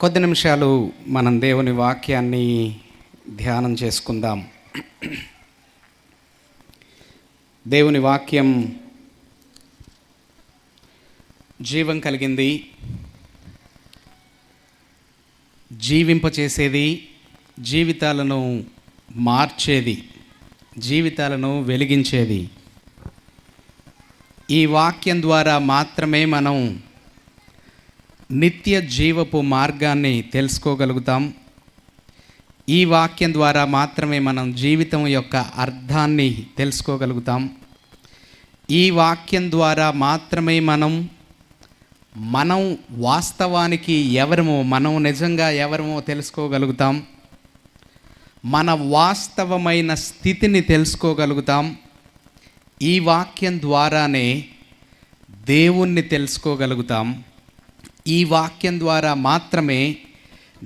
కొద్ది నిమిషాలు మనం దేవుని వాక్యాన్ని ధ్యానం చేసుకుందాం. దేవుని వాక్యం జీవం కలిగింది, జీవింపచేసేది, జీవితాలను మార్చేది, జీవితాలను వెలిగించేది. ఈ వాక్యం ద్వారా మాత్రమే మనం నిత్య జీవపు మార్గాన్ని తెలుసుకోగలుగుతాం. ఈ వాక్యం ద్వారా మాత్రమే మనం జీవితం యొక్క అర్థాన్ని తెలుసుకోగలుగుతాం. ఈ వాక్యం ద్వారా మాత్రమే మనం వాస్తవానికి ఎవరమో, మనం నిజంగా ఎవరమో తెలుసుకోగలుగుతాం. మన వాస్తవమైన స్థితిని తెలుసుకోగలుగుతాం. ఈ వాక్యం ద్వారానే దేవుణ్ణి తెలుసుకోగలుగుతాం. ఈ వాక్యం ద్వారా మాత్రమే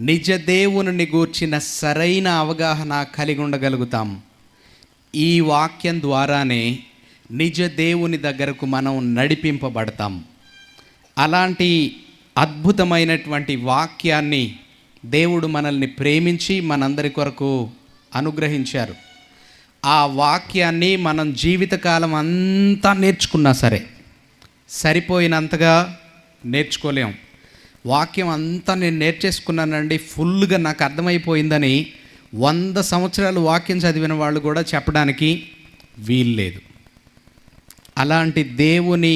నిజ దేవుని గూర్చిన సరైన అవగాహన కలిగి ఉండగలుగుతాం. ఈ వాక్యం ద్వారానే నిజ దేవుని దగ్గరకు మనం నడిపింపబడతాం. అలాంటి అద్భుతమైనటువంటి వాక్యాన్ని దేవుడు మనల్ని ప్రేమించి మనందరి కొరకు అనుగ్రహించారు. ఆ వాక్యాన్ని మనం జీవితకాలం అంతా నేర్చుకున్నా సరే సరిపోయినంతగా నేర్చుకోలేం. వాక్యం అంతా నేను నేర్చేసుకున్నానండి, ఫుల్గా నాకు అర్థమైపోయిందని 100 సంవత్సరాలు వాక్యం చదివిన వాళ్ళు కూడా చెప్పడానికి వీల్లేదు. అలాంటి దేవుని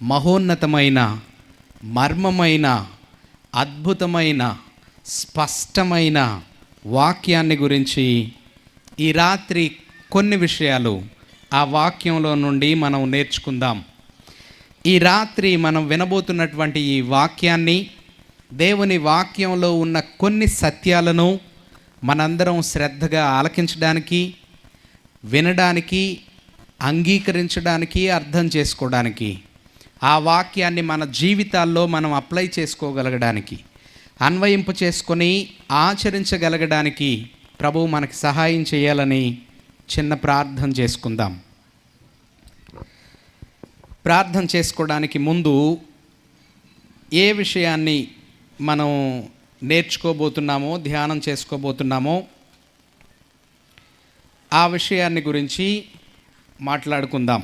మహోన్నతమైన, మర్మమైన, అద్భుతమైన, స్పష్టమైన వాక్యాన్ని గురించి ఈ రాత్రి కొన్ని విషయాలు ఆ వాక్యంలో నుండి మనం నేర్చుకుందాం. ఈ రాత్రి మనం వినబోతున్నటువంటి ఈ వాక్యాన్ని, దేవుని వాక్యంలో ఉన్న కొన్ని సత్యాలను మనందరం శ్రద్ధగా ఆలకించడానికి, వినడానికి, అంగీకరించడానికి, అర్థం చేసుకోవడానికి, ఆ వాక్యాన్ని మన జీవితాల్లో మనం అప్లై చేసుకోగలగడానికి, అన్వయింప చేసుకొని ఆచరించగలగడానికి ప్రభువు మనకి సహాయం చేయాలని చిన్న ప్రార్థన చేసుకుందాం. ప్రార్థన చేసుకోవడానికి ముందు ఏ విషయాన్ని మనం నేర్చుకోబోతున్నామో, ధ్యానం చేసుకోబోతున్నామో ఆ విషయాన్ని గురించి మాట్లాడుకుందాం.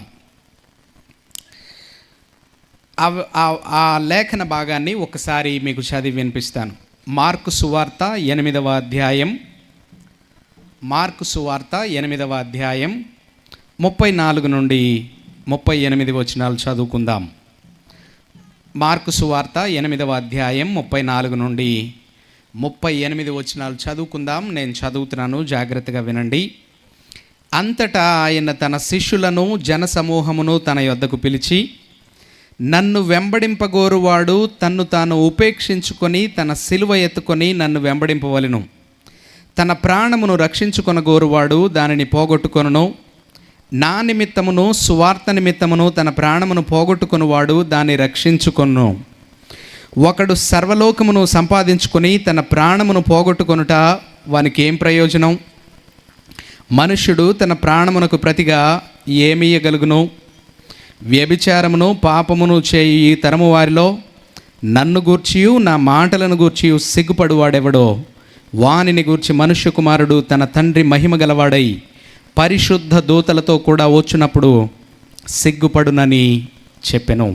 ఆ లేఖన భాగాన్ని ఒకసారి మీకు చదివి వినిపిస్తాను. మార్కు సువార్త 8వ అధ్యాయం, మార్కు సువార్త 8వ అధ్యాయం 34 నుండి 38 వచనాలు చదువుకుందాం. మార్కు సువార్త 8వ అధ్యాయం 34 నుండి 38 వచనాలు చదువుకుందాం. నేను చదువుతున్నాను, జాగ్రత్తగా వినండి. అంతటా ఆయన తన శిష్యులను, జనసమూహమును తన యొద్దకు పిలిచి, నన్ను వెంబడింపగోరువాడు తన్ను తాను ఉపేక్షించుకొని తన సిలువ ఎత్తుకొని నన్ను వెంబడింపవలెను. తన ప్రాణమును రక్షించుకొనగోరువాడు దానిని పోగొట్టుకొనును. నా నిమిత్తమును సువార్త నిమిత్తమును తన ప్రాణమును పోగొట్టుకొనువాడు దాన్ని రక్షించుకొను. ఒకడు సర్వలోకమును సంపాదించుకొని తన ప్రాణమును పోగొట్టుకొనుట వానికి ఏం ప్రయోజనం? మనుష్యుడు తన ప్రాణమునకు ప్రతిగా ఏమియ్యగలుగును? వ్యభిచారమును పాపమును చేయు ఈ తరము వారిలో నన్ను గూర్చియు నా మాటలను గూర్చియు సిగ్గుపడువాడెవడో వానిని గూర్చి మనుష్య కుమారుడు తన తండ్రి మహిమ గలవాడై పరిశుద్ధ దూతలతో కూడా వచ్చినప్పుడు సిగ్గుపడునని చెప్పెను.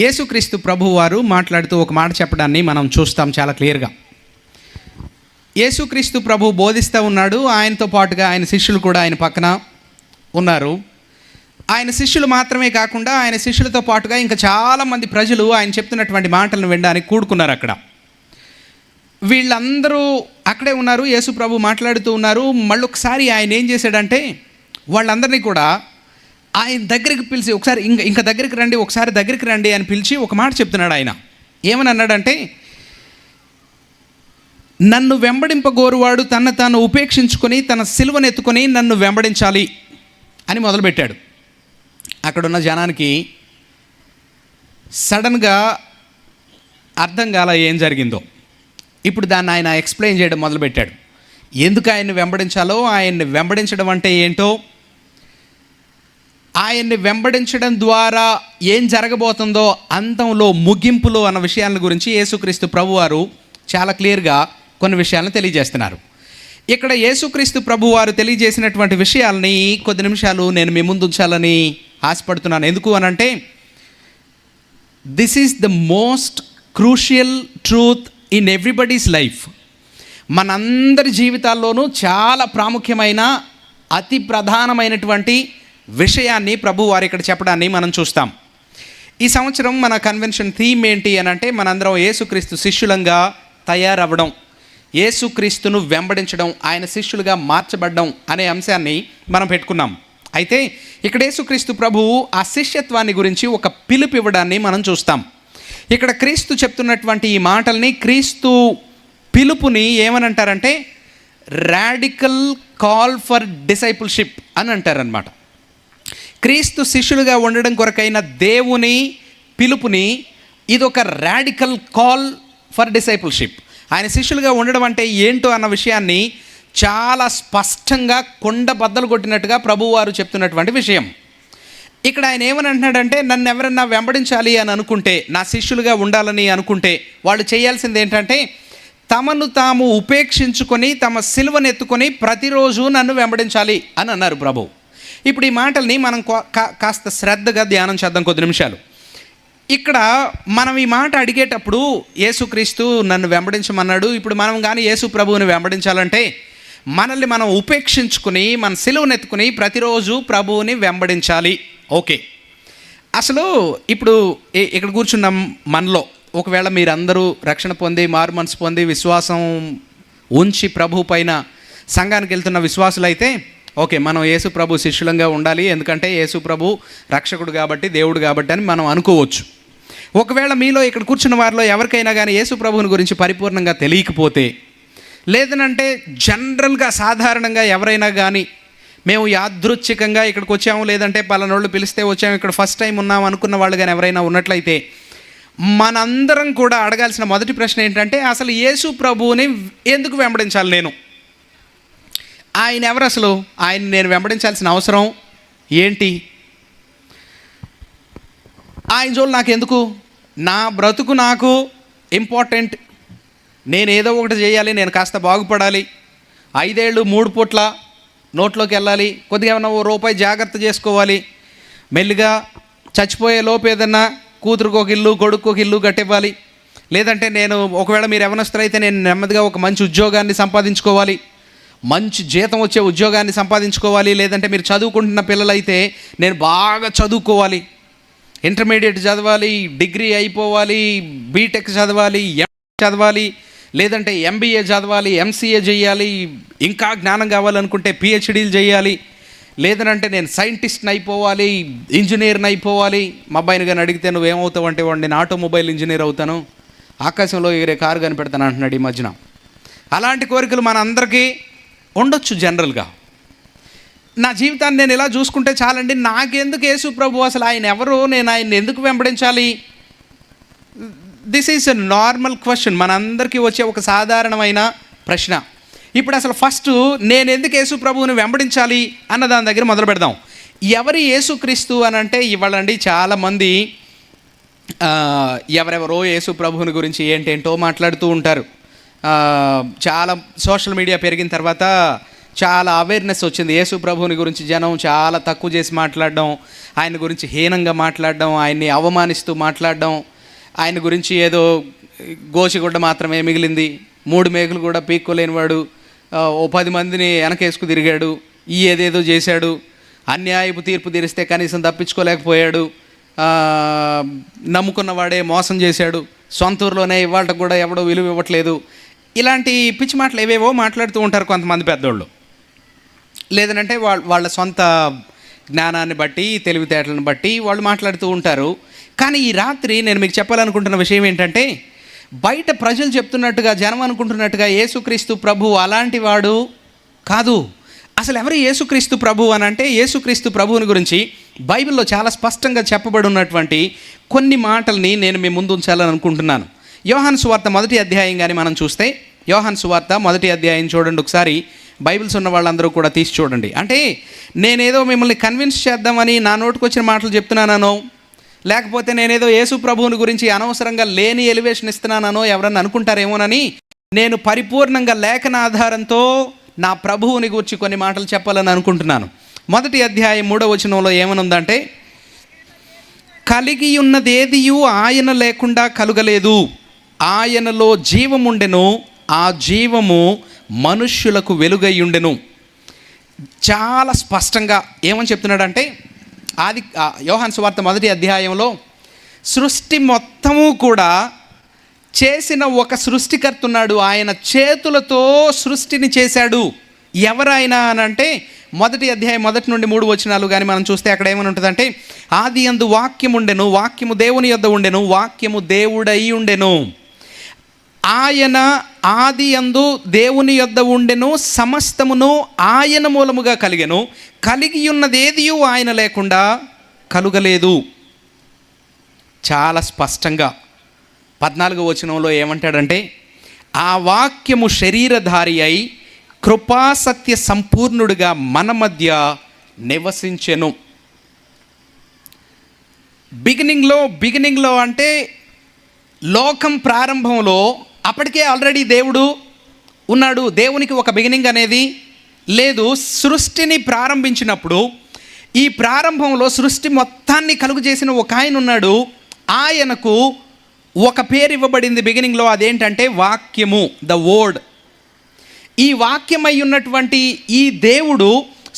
యేసుక్రీస్తు ప్రభువారు మాట్లాడుతూ ఒక మాట చెప్పడాన్ని మనం చూస్తాం చాలా క్లియర్గా. యేసుక్రీస్తు ప్రభు బోధిస్తూ ఉన్నాడు, ఆయనతో పాటుగా ఆయన శిష్యులు కూడా ఆయన పక్కన ఉన్నారు. ఆయన శిష్యులు మాత్రమే కాకుండా ఆయన శిష్యులతో పాటుగా ఇంకా చాలామంది ప్రజలు ఆయన చెప్తున్నటువంటి మాటలను వినడానికి కూడుకున్నారు అక్కడ. వీళ్ళందరూ అక్కడే ఉన్నారు, యేసు ప్రభు మాట్లాడుతూ ఉన్నారు. మళ్ళీ ఒకసారి ఆయన ఏం చేశాడంటే వాళ్ళందరినీ కూడా ఆయన దగ్గరికి పిలిచి, ఒకసారి ఇంకా దగ్గరికి రండి, ఒకసారి దగ్గరికి రండి అని పిలిచి ఒక మాట చెప్తున్నాడు. ఆయన ఏమని అన్నాడంటే, నన్ను వెంబడింపగోరువాడు తన తాను ఉపేక్షించుకొని తన సిలువను ఎత్తుకొని నన్ను వెంబడించాలి అని మొదలుపెట్టాడు. అక్కడున్న జనానికి సడన్గా అర్థం కాల ఏం జరిగిందో. ఇప్పుడు దాన్ని ఆయన ఎక్స్ప్లెయిన్ చేయడం మొదలుపెట్టాడు. ఎందుకు ఆయన్ని వెంబడించాలో, ఆయన్ని వెంబడించడం అంటే ఏంటో, ఆయన్ని వెంబడించడం ద్వారా ఏం జరగబోతుందో అంతంలో, ముగింపులో అన్న విషయాల గురించి యేసుక్రీస్తు ప్రభువారు చాలా క్లియర్గా కొన్ని విషయాలను తెలియజేస్తున్నారు. ఇక్కడ యేసుక్రీస్తు ప్రభు వారు తెలియజేసినటువంటి విషయాల్ని కొద్ది నిమిషాలు నేను మీ ముందు ఉంచాలని ఆశపడుతున్నాను. ఎందుకు అనంటే this is the most crucial truth in everybody's life. మనందరి జీవితాల్లోనూ చాలా ప్రాముఖ్యమైన అతి ప్రధానమైనటువంటి విషయాన్ని ప్రభు వారు ఇక్కడ చెప్పడాన్ని మనం చూస్తాం. ఈ సంవత్సరం మన కన్వెన్షన్ థీమ్ ఏంటి అని అంటే మనందరం యేసుక్రీస్తు శిష్యులంగా తయారవ్వడం, యేసుక్రీస్తును వెంబడించడం, ఆయన శిష్యులుగా మార్చబడడం అనే అంశాన్ని మనం పెట్టుకున్నాం. అయితే ఇక్కడ యేసుక్రీస్తు ప్రభువు ఆ శిష్యత్వాన్ని గురించి ఒక పిలుపు ఇవ్వడాన్ని మనం చూస్తాం. ఇక్కడ క్రీస్తు చెప్తున్నటువంటి ఈ మాటల్ని, క్రీస్తు పిలుపుని ఏమని అంటారంటే రాడికల్ కాల్ ఫర్ డిసైపుల్షిప్ అని అంటారనమాట. క్రీస్తు శిష్యులుగా ఉండడం కొరకైన దేవుని పిలుపుని ఇదొక రాడికల్ కాల్ ఫర్ డిసైపుల్షిప్. ఆయన శిష్యులుగా ఉండడం అంటే ఏంటో అన్న విషయాన్ని చాలా స్పష్టంగా కొండ బద్దలు కొట్టినట్టుగా ప్రభువారు చెప్తున్నటువంటి విషయం. ఇక్కడ ఆయన ఏమని అంటున్నాడంటే, నన్ను ఎవరన్నా వెంబడించాలి అని అనుకుంటే, నా శిష్యులుగా ఉండాలని అనుకుంటే వాళ్ళు చేయాల్సింది ఏంటంటే తమను తాము ఉపేక్షించుకొని తమ సిలువనెత్తుకొని ప్రతిరోజు నన్ను వెంబడించాలి అని అన్నారు ప్రభు. ఇప్పుడు ఈ మాటల్ని మనం కాస్త శ్రద్ధగా ధ్యానం చేద్దాం కొద్ది నిమిషాలు. ఇక్కడ మనం ఈ మాట అడిగేటప్పుడు యేసుక్రీస్తు నన్ను వెంబడించమన్నాడు. ఇప్పుడు మనం కానీ యేసు ప్రభువుని వెంబడించాలంటే మనల్ని మనం ఉపేక్షించుకుని మన సిలువనెత్తుకుని ప్రతిరోజు ప్రభువుని వెంబడించాలి. ఓకే, అసలు ఇప్పుడు ఇక్కడ కూర్చున్న మనలో ఒకవేళ మీరందరూ రక్షణ పొంది మారు మనసు పొంది విశ్వాసం ఉంచి ప్రభు పైన సంఘానికి వెళ్తున్న విశ్వాసులైతే ఓకే, మనం యేసు ప్రభు శిష్యులంగా ఉండాలి, ఎందుకంటే యేసు ప్రభు రక్షకుడు కాబట్టి, దేవుడు కాబట్టి అని మనం అనుకోవచ్చు. ఒకవేళ మీలో ఇక్కడ కూర్చున్న వారిలో ఎవరికైనా కానీ యేసు ప్రభువుని గురించి పరిపూర్ణంగా తెలియకపోతే, లేదనంటే జనరల్గా సాధారణంగా ఎవరైనా కానీ మేము యాదృచ్ఛికంగా ఇక్కడికి వచ్చాము, లేదంటే పలానోళ్ళు పిలిస్తే వచ్చాము, ఇక్కడ ఫస్ట్ టైం ఉన్నాము అనుకున్న వాళ్ళు కానీ ఎవరైనా ఉన్నట్లయితే మనందరం కూడా అడగాల్సిన మొదటి ప్రశ్న ఏంటంటే, అసలు యేసు ప్రభువుని ఎందుకు వెంబడించాలి నేను? ఆయన ఎవరు? అసలు ఆయన నేను వెంబడించాల్సిన అవసరం ఏంటి? ఆయన జోలు నాకు ఎందుకు? నా బ్రతుకు నాకు ఇంపార్టెంట్, నేను ఏదో ఒకటి చేయాలి, నేను కాస్త బాగుపడాలి, 5 ఏళ్ళు 3 పూట్ల నోట్లోకి వెళ్ళాలి, కొద్దిగా ఏమన్నా రూపాయి జాగ్రత్త చేసుకోవాలి, మెల్లిగా చచ్చిపోయే లోపు ఏదన్నా కూతురుకు ఒక ఇల్లు కొడుకు ఒక ఇల్లు కట్టివ్వాలి, లేదంటే నేను ఒకవేళ మీరు యవనస్తులైతే నేను నెమ్మదిగా ఒక మంచి ఉద్యోగాన్ని సంపాదించుకోవాలి, మంచి జీతం వచ్చే ఉద్యోగాన్ని సంపాదించుకోవాలి, లేదంటే మీరు చదువుకుంటున్న పిల్లలైతే నేను బాగా చదువుకోవాలి, ఇంటర్మీడియట్ చదవాలి, డిగ్రీ అయిపోవాలి, బీటెక్ చదవాలి, చదవాలి, లేదంటే ఎంబీఏ చదవాలి, ఎంసీఏ చేయాలి, ఇంకా జ్ఞానం కావాలనుకుంటే పిహెచ్డీలు చేయాలి, లేదనంటే నేను సైంటిస్ట్ని అయిపోవాలి, ఇంజనీర్ని అయిపోవాలి. మా అబ్బాయిని కానీ అడిగితే నువ్వేమవుతావు అంటే వాడు నేను ఆటోమొబైల్ ఇంజనీర్ అవుతాను, ఆకాశంలో ఎగిరే కారు కనిపెడతాను అంటున్నాడు ఈ మధ్యన. అలాంటి కోరికలు మన అందరికీ ఉండొచ్చు జనరల్గా. నా జీవితాన్ని నేను ఇలా చూసుకుంటే చాలండి, నాకెందుకు యేసు ప్రభు, అసలు ఆయన ఎవరు, నేను ఆయన్ని ఎందుకు వెంబడించాలి? This is a normal question, మనందరికీ వచ్చే ఒక సాధారణమైన ప్రశ్న. ఇప్పుడు అసలు ఫస్ట్ నేను ఎందుకు యేసు ప్రభువుని వెంబడించాలి అన్న దాని దగ్గర మొదలు పెడదాం. ఎవరి యేసుక్రీస్తు అని అంటే ఇవాళండి చాలామంది ఎవరెవరో యేసు ప్రభువుని గురించి ఏంటేంటో మాట్లాడుతూ ఉంటారు. చాలా సోషల్ మీడియా పెరిగిన తర్వాత చాలా అవేర్నెస్ వచ్చింది. యేసు ప్రభువుని గురించి జనం చాలా తక్కువ చేసి మాట్లాడడం, ఆయన గురించి హీనంగా మాట్లాడడం, ఆయన్ని అవమానిస్తూ మాట్లాడడం, ఆయన గురించి ఏదో గోచిగుడ్డ మాత్రమే మిగిలింది, 3 మేకులు కూడా పీక్కోలేనివాడు, ఓ 10 మందిని వెనకేసుకు తిరిగాడు, ఏదేదో చేశాడు, అన్యాయపు తీర్పు తీరిస్తే కనీసం తప్పించుకోలేకపోయాడు, నమ్ముకున్నవాడే మోసం చేశాడు, సొంత ఊరిలోనే ఇవాళ కూడా ఎవడో విలువ ఇవ్వట్లేదు, ఇలాంటి పిచ్చి మాటలు ఏవేవో మాట్లాడుతూ ఉంటారు కొంతమంది పెద్దోళ్ళు. లేదనంటే వాళ్ళ సొంత జ్ఞానాన్ని బట్టి తెలివితేటలను బట్టి వాళ్ళు మాట్లాడుతూ ఉంటారు. కానీ ఈ రాత్రి నేను మీకు చెప్పాలనుకుంటున్న విషయం ఏంటంటే, బయట ప్రజలు చెప్తున్నట్టుగా, జనం అనుకుంటున్నట్టుగా యేసుక్రీస్తు ప్రభు అలాంటి వాడు కాదు. అసలు ఎవరు యేసుక్రీస్తు ప్రభు అని అంటే, యేసుక్రీస్తు ప్రభువుని గురించి బైబిల్లో చాలా స్పష్టంగా చెప్పబడి ఉన్నటువంటి కొన్ని మాటల్ని నేను మీ ముందు ఉంచాలని అనుకుంటున్నాను. యోహాను సువార్త 1వ అధ్యాయం కానీ మనం చూస్తే, యోహాను సువార్త 1వ అధ్యాయం చూడండి ఒకసారి. బైబిల్స్ ఉన్న వాళ్ళందరూ కూడా తీసి చూడండి. అంటే నేనేదో మిమ్మల్ని కన్విన్స్ చేద్దామని నా నోటికి వచ్చిన మాటలు చెప్తున్నానో, లేకపోతే నేనేదో యేసు ప్రభువుని గురించి అనవసరంగా లేని ఎలివేషన్ ఇస్తున్నానో ఎవరన్నా అనుకుంటారేమోనని నేను పరిపూర్ణంగా లేఖన ఆధారంతో నా ప్రభువుని గురించి కొన్ని మాటలు చెప్పాలని అనుకుంటున్నాను. 1 అధ్యాయం 3వ వచనంలో ఏమనుందంటే, కలిగి ఉన్నదేదియు ఆయన లేకుండా కలుగలేదు, ఆయనలో జీవముండెను, ఆ జీవము మనుష్యులకు వెలుగయ్యుండెను. చాలా స్పష్టంగా ఏమని చెప్తున్నాడంటే, యోహాను సువార్త 1వ అధ్యాయంలో సృష్టి మొత్తము కూడా చేసిన ఒక సృష్టికర్త ఉన్నాడు. ఆయన చేతులతో సృష్టిని చేశాడు. ఎవరైనా అని అంటే 1వ అధ్యాయం 1 నుండి 3 వచనాలు కానీ మనం చూస్తే అక్కడ ఏమని ఉంటుందంటే, ఆది యందు వాక్యము ఉండెను, వాక్యము దేవుని యొద్ద ఉండెను, వాక్యము దేవుడై ఉండెను. ఆయన ఆది యందు దేవుని యొద్ద ఉండెను, సమస్తమును ఆయన మూలముగా కలిగెను, కలిగి ఉన్నదేదియు ఆయన లేకుండా కలుగలేదు. చాలా స్పష్టంగా 14వ వచనంలో ఏమంటాడంటే, ఆ వాక్యము శరీరధారి అయి కృపాసత్య సంపూర్ణుడిగా మన మధ్య నివసించెను. బిగినింగ్లో అంటే లోకం ప్రారంభంలో అప్పటికే ఆల్రెడీ దేవుడు ఉన్నాడు. దేవునికి ఒక బిగినింగ్ అనేది లేదు. సృష్టిని ప్రారంభించినప్పుడు ఈ ప్రారంభంలో సృష్టి మొత్తాన్ని కలుగు చేసిన ఒక ఆయన ఉన్నాడు. ఆయనకు ఒక పేరు ఇవ్వబడింది బిగినింగ్లో. అదేంటంటే వాక్యము, ద వర్డ్. ఈ వాక్యమై ఉన్నటువంటి ఈ దేవుడు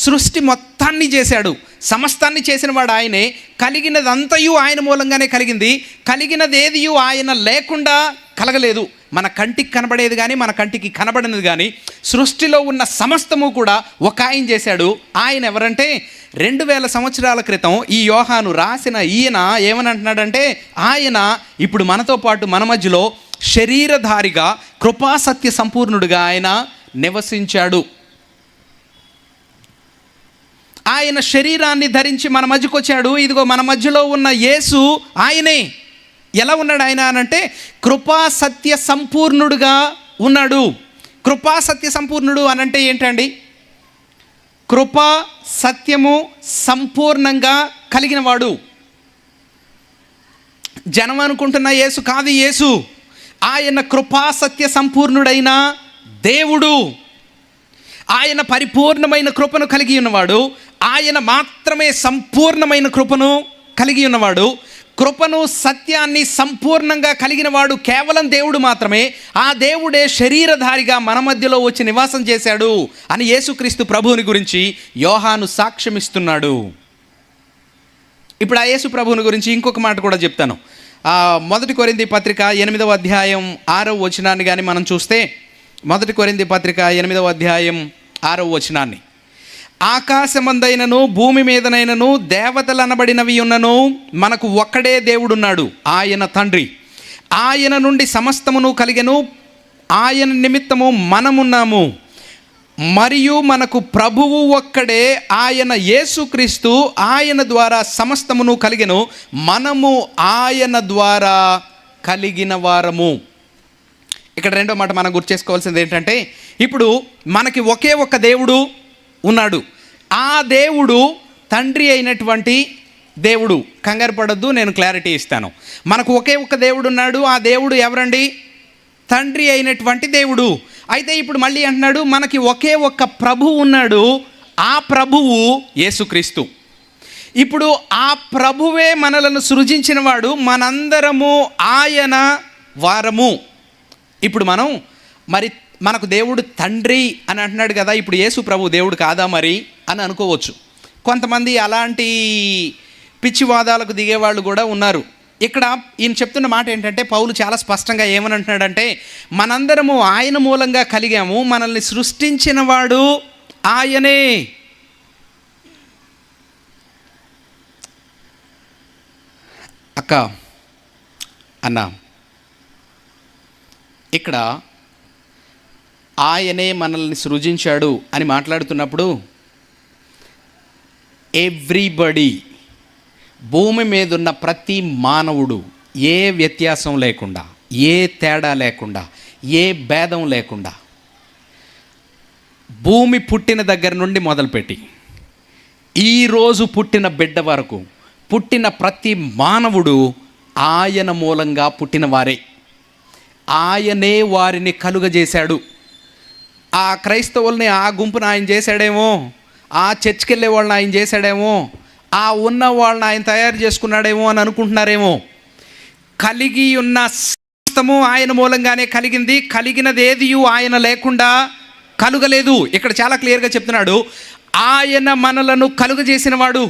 సృష్టి మొత్తాన్ని చేశాడు. సమస్తాన్ని చేసిన వాడు ఆయనే. కలిగినదంతయు ఆయన మూలంగానే కలిగింది. కలిగినదేదియు ఆయన లేకుండా కలగలేదు. మన కంటికి కనబడేది కానీ మన కంటికి కనబడినది కానీ సృష్టిలో ఉన్న సమస్తము కూడా ఒక ఆయన చేశాడు. ఆయన ఎవరంటే 2000 సంవత్సరాల క్రితం ఈ యోహాను రాసిన ఈయన ఏమని అంటున్నాడంటే, ఆయన ఇప్పుడు మనతో పాటు మన మధ్యలో శరీరధారిగా కృపాసత్య సంపూర్ణుడిగా ఆయన నివసించాడు. ఆయన శరీరాన్ని ధరించి మన మధ్యకు వచ్చాడు. ఇదిగో మన మధ్యలో ఉన్న యేసు ఆయనే. ఎలా ఉన్నాడు ఆయన అనంటే, కృపాసత్య సంపూర్ణుడుగా ఉన్నాడు. కృపాసత్య సంపూర్ణుడు అనంటే ఏంటండి? కృపా సత్యము సంపూర్ణంగా కలిగినవాడు. జనం అనుకుంటున్న యేసు కాదు యేసు. ఆయన కృపాసత్య సంపూర్ణుడైన దేవుడు. ఆయన పరిపూర్ణమైన కృపను కలిగి ఉన్నవాడు. ఆయన మాత్రమే సంపూర్ణమైన కృపను కలిగి ఉన్నవాడు. కృపను సత్యాన్ని సంపూర్ణంగా కలిగినవాడు కేవలం దేవుడు మాత్రమే. ఆ దేవుడే శరీరధారిగా మన మధ్యలో వచ్చి నివాసం చేశాడు అని యేసుక్రీస్తు ప్రభువుని గురించి యోహాను సాక్ష్యమిస్తున్నాడు. ఇప్పుడు ఆ యేసు ప్రభువుని గురించి ఇంకొక మాట కూడా చెప్తాను. 1 కొరింథీ పత్రిక 8వ అధ్యాయం 6వ వచనాన్ని కానీ మనం చూస్తే, 1 కొరింథీ పత్రిక 8వ అధ్యాయం 6వ వచనాన్ని, ఆకాశమందైనను భూమి మీదనైనను దేవతలు అనబడినవి ఉన్నను మనకు ఒక్కడే దేవుడున్నాడు, ఆయన తండ్రి. ఆయన నుండి సమస్తమును కలిగెను, ఆయన నిమిత్తము మనమున్నాము. మరియు మనకు ప్రభువు ఒక్కడే, ఆయన యేసుక్రీస్తు. ఆయన ద్వారా సమస్తమును కలిగెను, మనము ఆయన ద్వారా కలిగిన వారము. ఇక్కడ రెండో మాట మనం గుర్తు చేసుకోవాల్సింది ఏంటంటే, ఇప్పుడు మనకి ఒకే ఒక్క దేవుడు ఉన్నాడు. ఆ దేవుడు తండ్రి అయినటువంటి దేవుడు. కంగారు పడొద్దు, నేను క్లారిటీ ఇస్తాను. మనకు ఒకే ఒక్క దేవుడు ఉన్నాడు. ఆ దేవుడు ఎవరండి? తండ్రి అయినటువంటి దేవుడు. అయితే ఇప్పుడు మళ్ళీ అంటున్నాడు, మనకి ఒకే ఒక్క ప్రభువు ఉన్నాడు. ఆ ప్రభువు యేసుక్రీస్తు. ఇప్పుడు ఆ ప్రభువే మనలను సృజించినవాడు, మనందరము ఆయన వారము. ఇప్పుడు మనం మరి మనకు దేవుడు తండ్రి అని అంటున్నాడు కదా, ఇప్పుడు యేసు ప్రభు దేవుడు కాదా మరి అని అనుకోవచ్చు. కొంతమంది అలాంటి పిచ్చివాదాలకు దిగేవాళ్ళు కూడా ఉన్నారు. ఇక్కడ ఈయన చెప్తున్న మాట ఏంటంటే, పౌలు చాలా స్పష్టంగా ఏమని అంటున్నాడంటే, మనందరము ఆయన మూలంగా కలిగాము, మనల్ని సృష్టించిన వాడు ఆయనే. అక్క అన్న, ఇక్కడ ఆయనే మనల్ని సృజించాడు అని మాట్లాడుతున్నప్పుడు ఎవ్రీబడి, భూమి మీద ఉన్న ప్రతి మానవుడు ఏ వ్యత్యాసం లేకుండా, ఏ తేడా లేకుండా, ఏ భేదం లేకుండా, భూమి పుట్టిన దగ్గర నుండి మొదలుపెట్టి ఈరోజు పుట్టిన బిడ్డ వరకు పుట్టిన ప్రతి మానవుడు ఆయన మూలంగా పుట్టిన వారే. ఆయనే వారిని కలుగజేశాడు. ఆ క్రైస్తవుల్ని ఆ గుంపును ఆయన చేశాడేమో, ఆ చర్చికి వెళ్ళే వాళ్ళని ఆయన చేశాడేమో, ఆ ఉన్న వాళ్ళని ఆయన తయారు చేసుకున్నాడేమో అని అనుకుంటున్నారేమో. కలిగి ఉన్న సమస్తము ఆయన మూలంగానే కలిగింది. కలిగినదేదియు ఆయన లేకుండా కలుగలేదు. ఇక్కడ చాలా క్లియర్గా చెప్తున్నాడు, ఆయన మనలను కలుగజేసిన వాడు,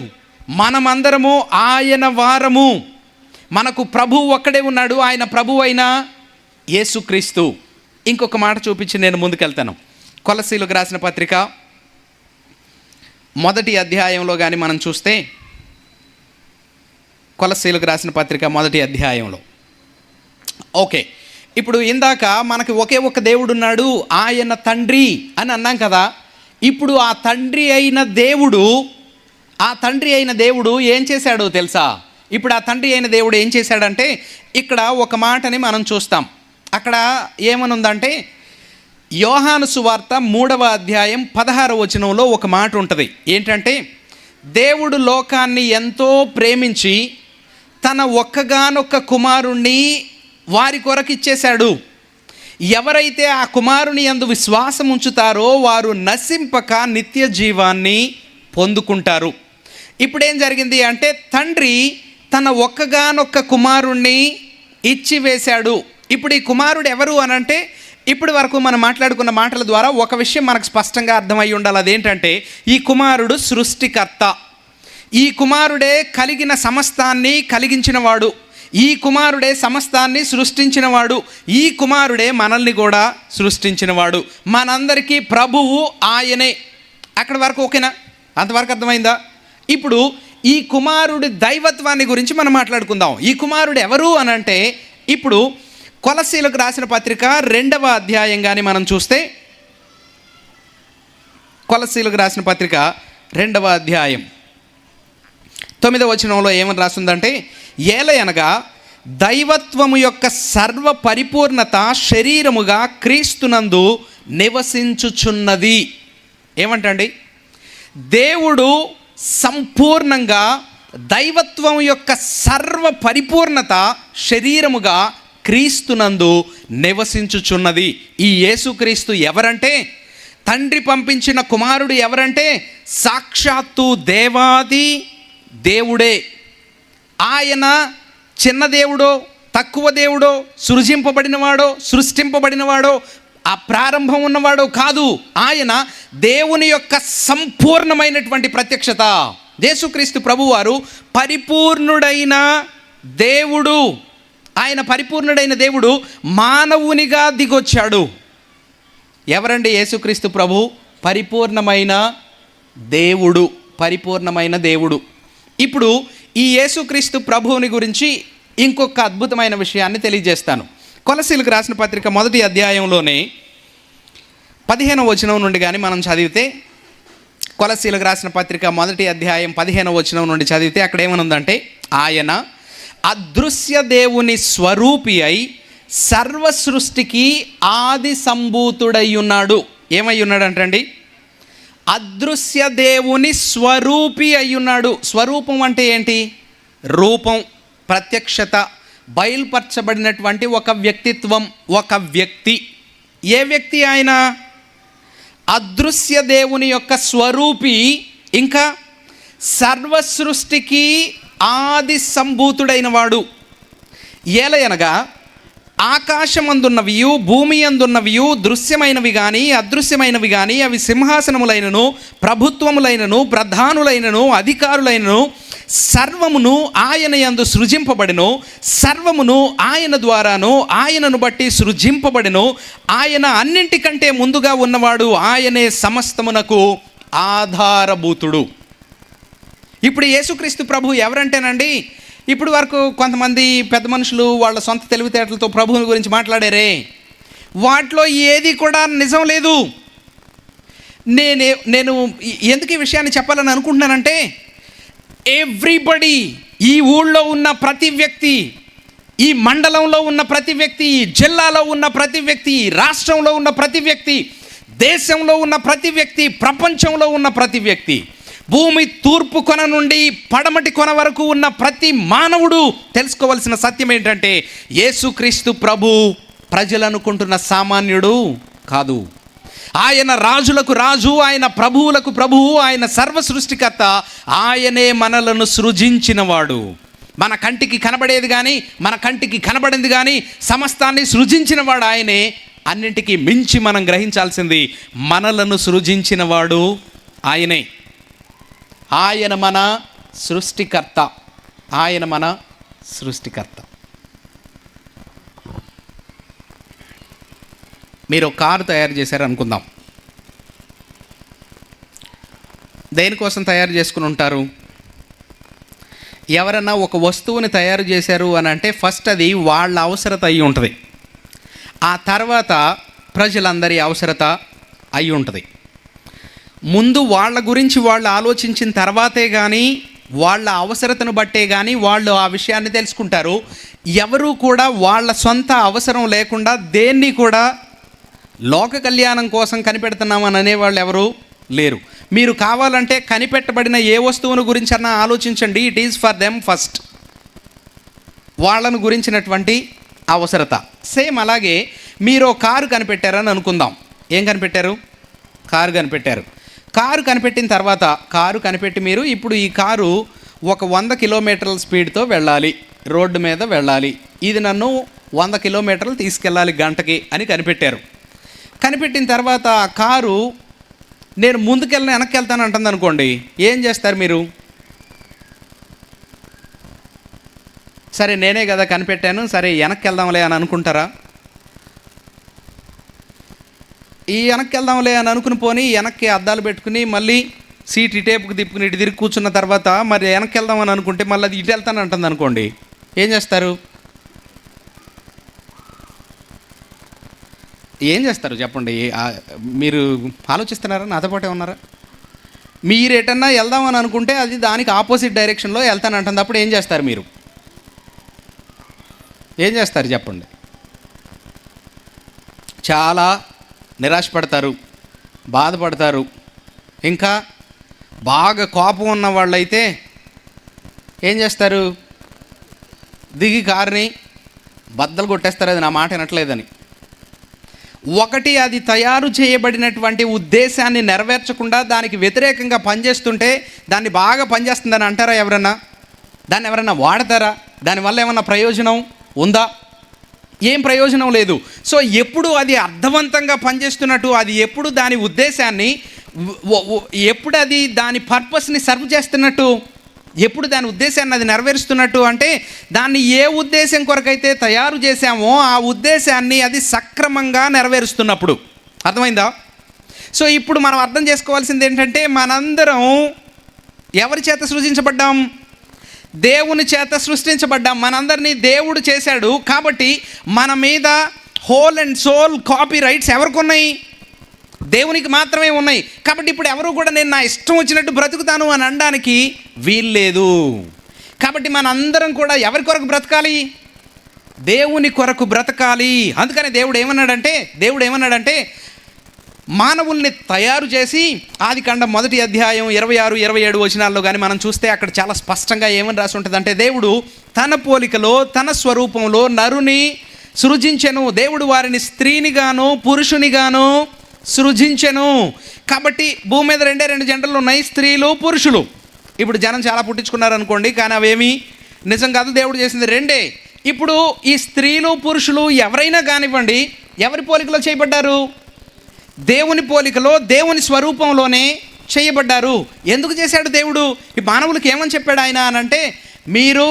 మనమందరము ఆయన వారము. మనకు ప్రభువు ఒక్కడే ఉన్నాడు, ఆయన ప్రభువు అయిన యేసుక్రీస్తు. ఇంకొక మాట చూపించి నేను ముందుకెళ్తాను. కొలస్సీలకు రాసిన పత్రిక 1వ అధ్యాయంలో కానీ మనం చూస్తే, కొలస్సీలకు రాసిన పత్రిక 1వ అధ్యాయంలో, ఓకే, ఇప్పుడు ఇందాక మనకి ఒకే ఒక దేవుడు ఉన్నాడు, ఆయన తండ్రి అని అన్నాం కదా. ఇప్పుడు ఆ తండ్రి అయిన దేవుడు ఏం చేశాడో తెలుసా? ఇప్పుడు ఆ తండ్రి అయిన దేవుడు ఏం చేశాడంటే, ఇక్కడ ఒక మాటని మనం చూస్తాం. అక్కడ ఏమనుందంటే, యోహాను సువార్త 3వ అధ్యాయం 16వ వచనంలో ఒక మాట ఉంటుంది. ఏంటంటే, దేవుడు లోకాన్ని ఎంతో ప్రేమించి తన ఒక్కగానొక్క కుమారుణ్ణి వారి కొరకు ఇచ్చేశాడు. ఎవరైతే ఆ కుమారుని యందు విశ్వాసం ఉంచుతారో వారు నశింపక నిత్య జీవాన్ని పొందుకుంటారు. ఇప్పుడేం జరిగింది అంటే, తండ్రి తన ఒక్కగానొక్క కుమారుణ్ణి ఇచ్చివేశాడు. ఇప్పుడు ఈ కుమారుడు ఎవరు అనంటే, ఇప్పటి వరకు మనం మాట్లాడుకున్న మాటల ద్వారా ఒక విషయం మనకు స్పష్టంగా అర్థమై ఉండాలి. అదేంటంటే, ఈ కుమారుడు సృష్టికర్త. ఈ కుమారుడే కలిగిన సమస్తాన్ని కలిగించినవాడు. ఈ కుమారుడే సమస్తాన్ని సృష్టించినవాడు. ఈ కుమారుడే మనల్ని కూడా సృష్టించినవాడు. మనందరికీ ప్రభువు ఆయనే. అక్కడి వరకు ఓకేనా? అంతవరకు అర్థమైందా? ఇప్పుడు ఈ కుమారుడి దైవత్వాన్ని గురించి మనం మాట్లాడుకుందాం. ఈ కుమారుడు ఎవరు అనంటే, ఇప్పుడు కొలస్సీలకు రాసిన పత్రిక 2వ అధ్యాయం కానీ మనం చూస్తే, కొలస్సీలకు రాసిన పత్రిక 2వ అధ్యాయం 9వ వచనంలో ఏమని రాస్తుందంటే, ఏలయనగా దైవత్వము యొక్క సర్వ పరిపూర్ణత శరీరముగా క్రీస్తునందు నివసించుచున్నది. ఏమంటండి? దేవుడు సంపూర్ణంగా దైవత్వం యొక్క సర్వ పరిపూర్ణత శరీరముగా క్రీస్తునందు నివసించుచున్నది. ఈ యేసుక్రీస్తు ఎవరంటే, తండ్రి పంపించిన కుమారుడు ఎవరంటే, సాక్షాత్తు దేవాది దేవుడే. ఆయన చిన్న దేవుడో, తక్కువ దేవుడో, సృష్టింపబడినవాడో, ఆ ప్రారంభం ఉన్నవాడో కాదు. ఆయన దేవుని యొక్క సంపూర్ణమైనటువంటి ప్రత్యక్షత. యేసుక్రీస్తు ప్రభువారు పరిపూర్ణుడైన దేవుడు. ఆయన పరిపూర్ణుడైన దేవుడు మానవునిగా దిగొచ్చాడు. ఎవరండి యేసుక్రీస్తు ప్రభు? పరిపూర్ణమైన దేవుడు. పరిపూర్ణమైన దేవుడు. ఇప్పుడు ఈ యేసుక్రీస్తు ప్రభువుని గురించి ఇంకొక అద్భుతమైన విషయాన్ని తెలియజేస్తాను. కొలస్సీలకు రాసిన పత్రిక 1వ అధ్యాయంలోనే 15వ వచనం నుండి కానీ మనం చదివితే, కొలస్సీలకు రాసిన పత్రిక 1వ అధ్యాయం 15వ వచనం నుండి చదివితే అక్కడ ఏమనుందంటే, ఆయన అదృశ్య దేవుని స్వరూపి అయి సర్వ సృష్టికి ఆది సంభూతుడై ఉన్నాడు. ఏమై ఉన్నాడు అంటండి? అదృశ్య దేవుని స్వరూపి అయ్యున్నాడు. స్వరూపం అంటే ఏంటి? రూపం, ప్రత్యక్షత, బయలుపరచబడినటువంటి ఒక వ్యక్తిత్వం, ఒక వ్యక్తి. ఏ వ్యక్తి ఆయన? అదృశ్య దేవుని యొక్క స్వరూపి, ఇంకా సర్వ సృష్టికి ఆది సంభూతుడైన వాడు. ఏలయనగా ఆకాశమందున్నవియు భూమి అందున్నవియు దృశ్యమైనవి కానీ అదృశ్యమైనవి కానీ, అవి సింహాసనములైనను ప్రభుత్వములైనను ప్రధానులైనను అధికారులైనను సర్వమును ఆయన యందు సృజింపబడెను. సర్వమును ఆయన ద్వారాను ఆయనను బట్టి సృజింపబడెను. ఆయన అన్నింటికంటే ముందుగా ఉన్నవాడు. ఆయనే సమస్తమునకు ఆధారభూతుడు. ఇప్పుడు యేసుక్రీస్తు ప్రభు ఎవరంటేనండి, ఇప్పుడు వరకు కొంతమంది పెద్ద మనుషులు వాళ్ళ సొంత తెలివితేటలతో ప్రభువుని గురించి మాట్లాడారే, వాటిలో ఏది కూడా నిజం లేదు. నేను ఎందుకు ఈ విషయాన్ని చెప్పాలని అనుకుంటున్నానంటే, ఎవ్రీబడి, ఈ ఊళ్ళో ఉన్న ప్రతి వ్యక్తి, ఈ మండలంలో ఉన్న ప్రతి వ్యక్తి, ఈ జిల్లాలో ఉన్న ప్రతి వ్యక్తి, ఈ రాష్ట్రంలో ఉన్న ప్రతి వ్యక్తి, దేశంలో ఉన్న ప్రతి వ్యక్తి, ప్రపంచంలో ఉన్న ప్రతి వ్యక్తి భూమి తూర్పు కొన నుండి పడమటి కొన వరకు ఉన్న ప్రతి మానవుడు తెలుసుకోవాల్సిన సత్యం ఏంటంటే యేసుక్రీస్తు ప్రభు ప్రజలనుకుంటున్న సామాన్యుడు కాదు. ఆయన రాజులకు రాజు, ఆయన ప్రభువులకు ప్రభువు, ఆయన సర్వ సృష్టికర్త. ఆయనే మనలను సృజించినవాడు. మన కంటికి కనబడేది కానీ మన కంటికి కనబడింది కానీ సమస్తాన్ని సృజించినవాడు ఆయనే. అన్నింటికీ మించి మనం గ్రహించాల్సింది మనలను సృజించినవాడు ఆయనే. ఆయన మన సృష్టికర్త. ఆయన మన సృష్టికర్త. మీరు ఒక కారు తయారు చేశారు అనుకుందాం. దేనికోసం తయారు చేసుకుని ఉంటారు? ఎవరన్నా ఒక వస్తువుని తయారు చేశారు అని అంటే ఫస్ట్ అది వాళ్ళ అవసరత అయి ఉంటుంది. ఆ తర్వాత ప్రజలందరి అవసరత అయి ఉంటుంది. ముందు వాళ్ళ గురించి వాళ్ళు ఆలోచించిన తర్వాతే కానీ వాళ్ళ అవసరతను బట్టే కానీ వాళ్ళు ఆ విషయాన్ని తెలుసుకుంటారు. ఎవరు కూడా వాళ్ళ సొంత అవసరం లేకుండా దేన్ని కూడా లోక కళ్యాణం కోసం కనిపెడుతున్నామని అనేవాళ్ళు ఎవరు లేరు. మీరు కావాలంటే కనిపెట్టబడిన ఏ వస్తువును గురించి అన్నా ఆలోచించండి. It is for them first. వాళ్ళను గురించినటువంటి అవసరత. సేమ్ అలాగే మీరు కారు కనిపెట్టారని అనుకుందాం. ఏం కనిపెట్టారు? కారు కనిపెట్టారు. కారు కనిపెట్టిన తర్వాత కారు కనిపెట్టి మీరు ఇప్పుడు ఈ కారు ఒక 100 కిలోమీటర్ల స్పీడ్తో వెళ్ళాలి, రోడ్డు మీద వెళ్ళాలి, ఇది నన్ను 100 కిలోమీటర్లు తీసుకెళ్ళాలి గంటకి అని కనిపెట్టారు. కనిపెట్టిన తర్వాత ఆ కారు నేను ముందుకెళ్ళిన వెనక్కి వెళ్తాను అంటుంది అనుకోండి, ఏం చేస్తారు మీరు? సరే నేనే కదా కనిపెట్టాను, సరే వెనక్కి వెళ్దాంలే అని అనుకుంటారా? ఈ వెనక్కి వెళ్దాంలే అని అనుకుని పోని వెనక్కి అద్దాలు పెట్టుకుని మళ్ళీ సీట్ ఇటేపుకు తిప్పుకుని ఇటు తిరిగి కూర్చున్న తర్వాత మరి వెనక్కి వెళ్దామని అనుకుంటే మళ్ళీ అది ఇటు వెళ్తాను అంటుంది అనుకోండి, ఏం చేస్తారు? ఏం చేస్తారు చెప్పండి? మీరు ఆలోచిస్తున్నారా? నాతో పాటే ఉన్నారా? మీరు ఎటన్నా వెళ్దామని అనుకుంటే అది దానికి ఆపోజిట్ డైరెక్షన్లో వెళ్తాను అంటుంది. అప్పుడు ఏం చేస్తారు? మీరు ఏం చేస్తారు చెప్పండి? చాలా నిరాశపడతారు, బాధపడతారు. ఇంకా బాగా కోపం ఉన్న వాళ్ళైతే ఏం చేస్తారు? దిగి కారుని బద్దలు కొట్టేస్తారు, అది నా మాట వినట్లేదని. ఒకటి, అది తయారు చేయబడినటువంటి ఉద్దేశాన్ని నెరవేర్చకుండా దానికి వ్యతిరేకంగా పనిచేస్తుంటే దాన్ని బాగా పనిచేస్తుందని అంటారా ఎవరన్నా? దాన్ని ఎవరన్నా వాడతారా? దానివల్ల ఏమన్నా ప్రయోజనం ఉందా? ఏం ప్రయోజనం లేదు. సో ఎప్పుడు అది అర్థవంతంగా పనిచేస్తున్నట్టు, అది ఎప్పుడు దాని ఉద్దేశాన్ని, ఎప్పుడు అది దాని పర్పస్ని సర్వ్ చేస్తున్నట్టు, ఎప్పుడు దాని ఉద్దేశాన్ని అది నెరవేరుస్తున్నట్టు అంటే దాన్ని ఏ ఉద్దేశం కొరకైతే తయారు చేశామో ఆ ఉద్దేశాన్ని అది సక్రమంగా నెరవేరుస్తున్నప్పుడు. అర్థమైందా? సో ఇప్పుడు మనం అర్థం చేసుకోవాల్సింది ఏంటంటే మనందరం ఎవరి చేత సృజించబడ్డాం? దేవుని చేత సృష్టించబడ్డాం. మనందరినీ దేవుడు చేశాడు. కాబట్టి మన మీద whole and soul copy rights ఎవరికి ఉన్నాయి? దేవునికి మాత్రమే ఉన్నాయి. కాబట్టి ఇప్పుడు ఎవరు కూడా నేను నా ఇష్టం వచ్చినట్టు బ్రతుకుతాను అని అనడానికి వీల్లేదు. కాబట్టి మనందరం కూడా ఎవరి కొరకు బ్రతకాలి? దేవుని కొరకు బ్రతకాలి. అందుకని దేవుడు ఏమన్నాడంటే మానవుల్ని తయారు చేసి ఆదికాండం 1వ అధ్యాయం 26, 27 వచనాల్లో కానీ మనం చూస్తే అక్కడ చాలా స్పష్టంగా ఏమని రాసి ఉంటుందంటే దేవుడు తన పోలికలో తన స్వరూపంలో నరుని సృజించెను. దేవుడు వారిని స్త్రీనిగాను పురుషునిగాను సృజించెను. కాబట్టి భూమి మీద 2 జంటలు ఉన్నాయి, స్త్రీలు పురుషులు. ఇప్పుడు జనం చాలా పుట్టించుకున్నారు అనుకోండి, కానీ అవేమీ నిజం కాదు. దేవుడు చేసింది 2. ఇప్పుడు ఈ స్త్రీలు పురుషులు ఎవరైనా కానివ్వండి ఎవరి పోలికలో చేయబడ్డారు? దేవుని పోలికలో దేవుని స్వరూపంలోనే చేయబడ్డారు. ఎందుకు చేశాడు దేవుడు? ఈ మానవులకు ఏమని చెప్పాడు ఆయన అనంటే మీరు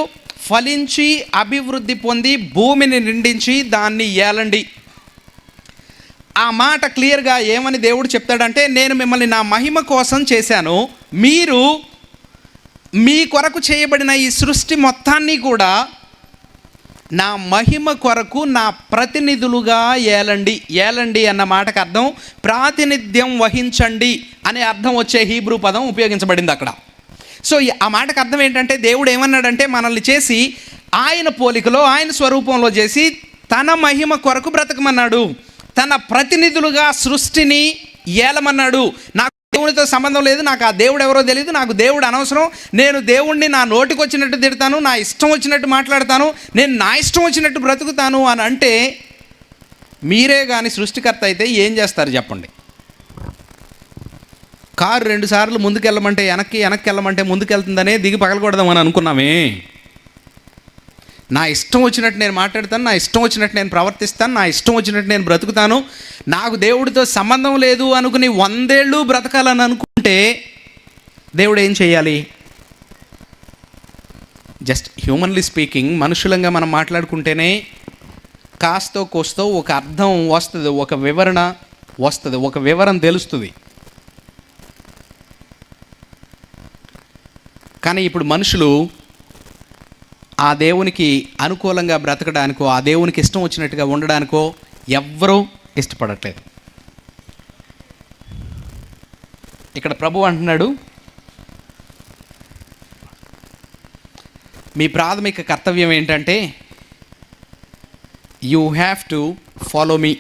ఫలించి అభివృద్ధి పొంది భూమిని నిండించి దాన్ని ఏలండి. ఆ మాట క్లియర్గా ఏమని దేవుడు చెప్తాడంటే నేను మిమ్మల్ని నా మహిమ కోసం చేశాను, మీరు మీ కొరకు చేయబడిన ఈ సృష్టి మొత్తాన్ని కూడా నా మహిమ కొరకు నా ప్రతినిధులుగా ఏలండి అన్న మాటకు అర్థం ప్రాతినిధ్యం వహించండి అనే అర్థం వచ్చే హీబ్రూ పదం ఉపయోగించబడింది అక్కడ. సో ఆ మాటకు అర్థం ఏంటంటే దేవుడు ఏమన్నాడంటే మనల్ని చేసి ఆయన పోలికలో ఆయన స్వరూపంలో చేసి తన మహిమ కొరకు బ్రతకమన్నాడు, తన ప్రతినిధులుగా సృష్టిని ఏలమన్నాడు. నాకు దేవునితో సంబంధం లేదు, నాకు ఆ దేవుడు ఎవరో తెలియదు, నాకు దేవుడు అనవసరం, నేను దేవుణ్ణి నా నోటికి వచ్చినట్టు తిడతాను, నా ఇష్టం వచ్చినట్టు మాట్లాడతాను, నేను నా ఇష్టం వచ్చినట్టు బ్రతుకుతాను అని అంటే మీరే కానీ సృష్టికర్త అయితే ఏం చేస్తారు చెప్పండి? కారు 2 సార్లు ముందుకెళ్ళమంటే వెనక్కి వెళ్ళమంటే ముందుకెళ్తుందనే దిగి పగలకూడదామని అనుకున్నామే. నా ఇష్టం వచ్చినట్టు నేను మాట్లాడతాను, నా ఇష్టం వచ్చినట్టు నేను ప్రవర్తిస్తాను, నా ఇష్టం వచ్చినట్టు నేను బ్రతుకుతాను, నాకు దేవుడితో సంబంధం లేదు అనుకుని 100 ఏళ్ళు బ్రతకాలని అనుకుంటే దేవుడు ఏం చేయాలి? జస్ట్ హ్యూమన్లీ స్పీకింగ్, మనుషులంగా మనం మాట్లాడుకుంటేనే కాస్తో కోస్తో ఒక అర్థం వస్తుంది, ఒక వివరణ వస్తుంది, ఒక వివరం తెలుస్తుంది. కానీ ఇప్పుడు మనుషులు ఆ దేవునికి అనుకూలంగా బ్రతకడానికో, ఆ దేవునికి ఇష్టం వచ్చినట్టుగా ఉండడానికో ఎవ్వరూ ఇష్టపడట్లేదు. ఇక్కడ ప్రభు అంటున్నాడు, మీ ప్రాథమిక కర్తవ్యం ఏంటంటే you have to follow me.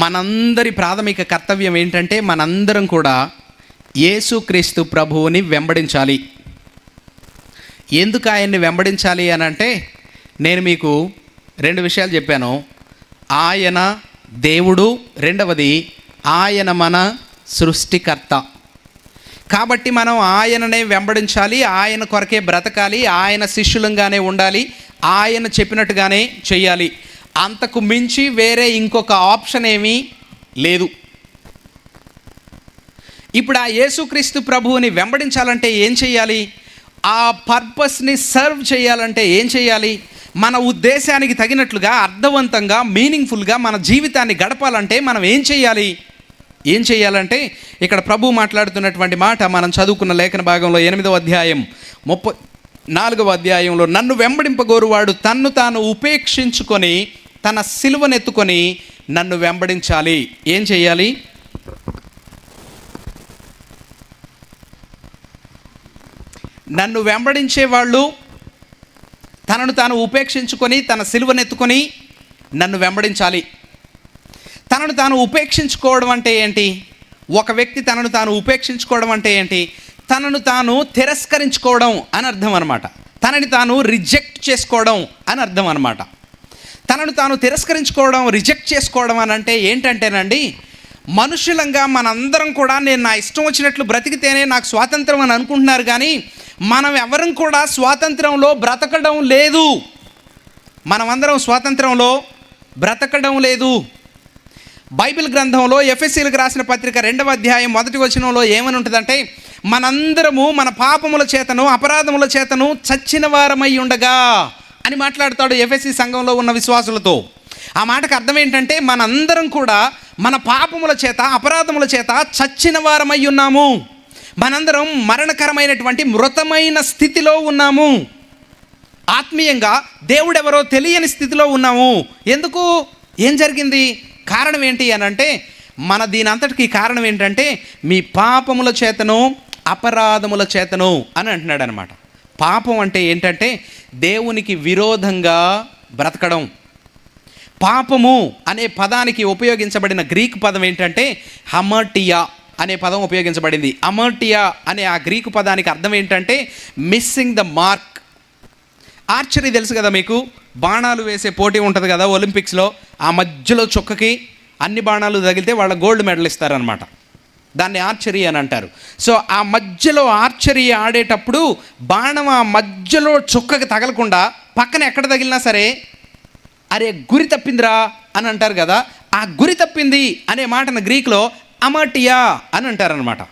మనందరి ప్రాథమిక కర్తవ్యం ఏంటంటే మనందరం కూడా యేసుక్రీస్తు ప్రభువుని వెంబడించాలి. ఎందుకు ఆయన్ని వెంబడించాలి అని అంటే నేను మీకు 2 విషయాలు చెప్పాను. ఆయన దేవుడు, రెండవది ఆయన మన సృష్టికర్త. కాబట్టి మనం ఆయననే వెంబడించాలి, ఆయన కొరకే బ్రతకాలి, ఆయన శిష్యులంగానే ఉండాలి, ఆయన చెప్పినట్టుగానే చెయ్యాలి. అంతకు మించి వేరే ఇంకొక ఆప్షన్ ఏమీ లేదు. ఇప్పుడు ఆ యేసుక్రీస్తు ప్రభువుని వెంబడించాలంటే ఏం చేయాలి? ఆ పర్పస్ని సర్వ్ చేయాలంటే ఏం చేయాలి? మన ఉద్దేశానికి తగినట్లుగా అర్థవంతంగా మీనింగ్ఫుల్గా మన జీవితాన్ని గడపాలంటే మనం ఏం చేయాలి? ఏం చేయాలంటే ఇక్కడ ప్రభు మాట్లాడుతున్నటువంటి మాట మనం చదువుకున్న లేఖన భాగంలో 8వ అధ్యాయం 34వ అధ్యాయంలో, నన్ను వెంబడింపగోరువాడు తన్ను తాను ఉపేక్షించుకొని తన సిలువనెత్తుకొని నన్ను వెంబడించాలి. ఏం చేయాలి? నన్ను వెంబడించే వాళ్ళు తనను తాను ఉపేక్షించుకొని తన సిలువనెత్తుకొని నన్ను వెంబడించాలి. తనను తాను ఉపేక్షించుకోవడం అంటే ఏంటి? ఒక వ్యక్తి తనను తాను ఉపేక్షించుకోవడం అంటే ఏంటి? తనను తాను తిరస్కరించుకోవడం అని అర్థం అనమాట. తనని తాను రిజెక్ట్ చేసుకోవడం అని అర్థం అనమాట. తనను తాను తిరస్కరించుకోవడం, రిజెక్ట్ చేసుకోవడం అని అంటే ఏంటంటేనండి, మనుషులంగా మనందరం కూడా నేను నా ఇష్టం వచ్చినట్లు బ్రతికితేనే నాకు స్వాతంత్రం అని అనుకుంటున్నారు, కానీ మనం ఎవరం కూడా స్వాతంత్రంలో బ్రతకడం లేదు. మనమందరం స్వాతంత్రంలో బ్రతకడం లేదు. బైబిల్ గ్రంథంలో ఎఫెసీయులకు రాసిన పత్రిక 2వ అధ్యాయం 1వ వచనంలో ఏమని ఉంటుందంటే, మనందరము మన పాపముల చేతను అపరాధముల చేతను చచ్చిన వారమై ఉండగా అని మాట్లాడతాడు ఎఫెసీ సంఘంలో ఉన్న విశ్వాసులతో. ఆ మాటకు అర్థం ఏంటంటే మనందరం కూడా మన పాపముల చేత అపరాధముల చేత చచ్చిన వారమై ఉన్నాము. మనందరం మరణకరమైనటువంటి మృతమైన స్థితిలో ఉన్నాము. ఆత్మీయంగా దేవుడెవరో తెలియని స్థితిలో ఉన్నాము. ఎందుకు? ఏం జరిగింది? కారణం ఏంటి అని అంటే, మన దీని అంతటికి కారణం ఏంటంటే మీ పాపముల చేతను అపరాధముల చేతను అని అంటున్నాడు అనమాట. పాపం అంటే ఏంటంటే దేవునికి విరోధంగా బ్రతకడం. పాపము అనే పదానికి ఉపయోగించబడిన గ్రీకు పదం ఏంటంటే హమర్టియా అనే పదం ఉపయోగించబడింది. అమర్టియా అనే ఆ గ్రీకు పదానికి అర్థం ఏంటంటే మిస్సింగ్ ద మార్క్. ఆర్చరీ తెలుసు కదా మీకు, బాణాలు వేసే పోటీ ఉంటుంది కదా ఒలింపిక్స్లో, ఆ మధ్యలో చుక్కకి అన్ని బాణాలు తగిలితే వాళ్ళ గోల్డ్ మెడల్ ఇస్తారనమాట. దాన్ని ఆర్చరీ అని అంటారు. సో ఆ మధ్యలో ఆర్చరీ ఆడేటప్పుడు బాణం ఆ మధ్యలో చుక్కకి తగలకుండా పక్కన ఎక్కడ తగిలినా సరే అరే గురి తప్పిందిరా అని అంటారు కదా. ఆ గురి తప్పింది అనే మాటను గ్రీక్లో అమర్టియా అని అంటారనమాట.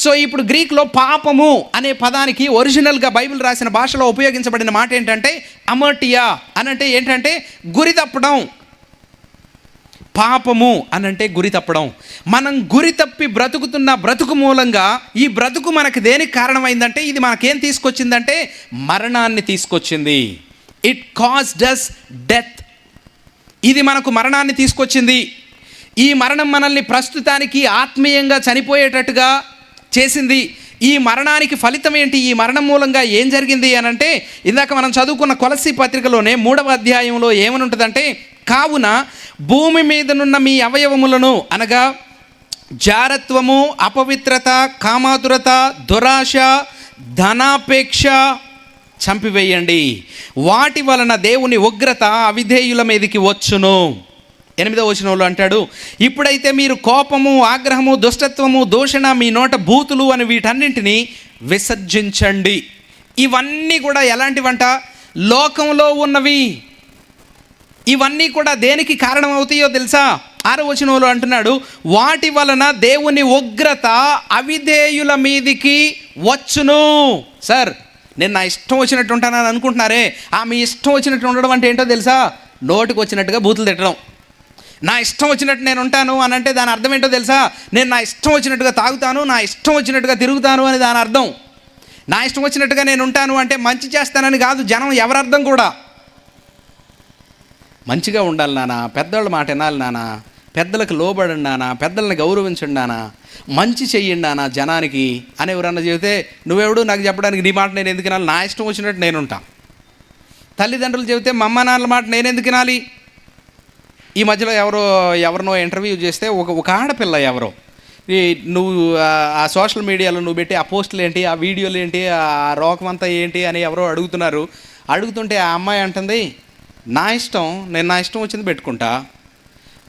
సో ఇప్పుడు గ్రీక్లో పాపము అనే పదానికి ఒరిజినల్గా బైబిల్ రాసిన భాషలో ఉపయోగించబడిన మాట ఏంటంటే అమర్టియా అనంటే ఏంటంటే గురి తప్పడం. పాపము అనంటే గురి తప్పడం. మనం గురి తప్పి బ్రతుకుతున్న బ్రతుకు మూలంగా ఈ బ్రతుకు మనకు దేనికి కారణమైందంటే ఇది మనకేం తీసుకొచ్చిందంటే మరణాన్ని తీసుకొచ్చింది. It caused us death. ఇది మనకు మరణాన్ని తీసుకొచ్చింది. ఈ మరణం మనల్ని ప్రస్తుతానికి ఆత్మీయంగా చనిపోయేటట్టుగా చేసింది. ఈ మరణానికి ఫలితం ఏంటి? ఈ మరణం మూలంగా ఏం జరిగింది అని అంటే ఇందాక మనం చదువుకున్న కొలస్సీ పత్రికలోనే 3వ అధ్యాయంలో ఏమని ఉంటుందంటే, కావున భూమి మీదనున్న మీ అవయవములను అనగా జారత్వము, అపవిత్రత, కామాతురత, దురాశ, ధనాపేక్ష చంపివేయండి. వాటి వలన దేవుని ఉగ్రత అవిధేయుల మీదకి వచ్చును. 8వ వచనంలో అంటాడు, ఇప్పుడైతే మీరు కోపము, ఆగ్రహము, దుష్టత్వము, దూషణ, మీ నోట బూతులు అని వీటన్నింటినీ విసర్జించండి. ఇవన్నీ కూడా ఎలాంటివంట? లోకంలో ఉన్నవి. ఇవన్నీ కూడా దేనికి కారణమవుతాయో తెలుసా? 6వ వచనంలో అంటున్నాడు, వాటి వలన దేవుని ఉగ్రత అవిధేయుల మీదికి వచ్చును. సార్, నేను నా ఇష్టం వచ్చినట్టు ఉంటానని అనుకుంటున్నారే, మీ ఇష్టం వచ్చినట్టు ఉండడం అంటే ఏంటో తెలుసా? నోటికి వచ్చినట్టుగా బూతులు తిట్టడం. నా ఇష్టం వచ్చినట్టు నేను ఉంటాను అని అంటే దాని అర్థం ఏంటో తెలుసా? నేను నా ఇష్టం వచ్చినట్టుగా తాగుతాను, నా ఇష్టం వచ్చినట్టుగా తిరుగుతాను అని దాని అర్థం. నా ఇష్టం వచ్చినట్టుగా నేను ఉంటాను అంటే మంచి చేస్తానని కాదు. జనం ఎవరర్థం కూడా మంచిగా ఉండాలి నాన్న, పెద్దవాళ్ళ మాట వినాలి నాన్న, పెద్దలకు లోబడండి నాన్న, పెద్దల్ని గౌరవించండి నాన్న, మంచి చెయ్యండి నాన్న జనానికి అని ఎవరన్నా చెబితే నువ్వెవడు నాకు చెప్పడానికి? నీ మాట నేను ఎందుకు వినాలి? నా ఇష్టం వచ్చినట్టు నేను ఉంటా. తల్లిదండ్రులు చెబితే మా అమ్మ నాన్నల మాట నేను ఎందుకు వినాలి? ఈ మధ్యలో ఎవరినో ఇంటర్వ్యూ చేస్తే ఒక ఆడపిల్ల ఎవరో, నువ్వు ఆ సోషల్ మీడియాలో నువ్వు పెట్టి ఆ పోస్టులు ఏంటి, ఆ వీడియోలు ఏంటి, ఆ రోకం అంతా ఏంటి అని ఎవరో అడుగుతున్నారు. అడుగుతుంటే ఆ అమ్మాయి అంటుంది, నా ఇష్టం, నేను నా ఇష్టం వచ్చింది పెట్టుకుంటా.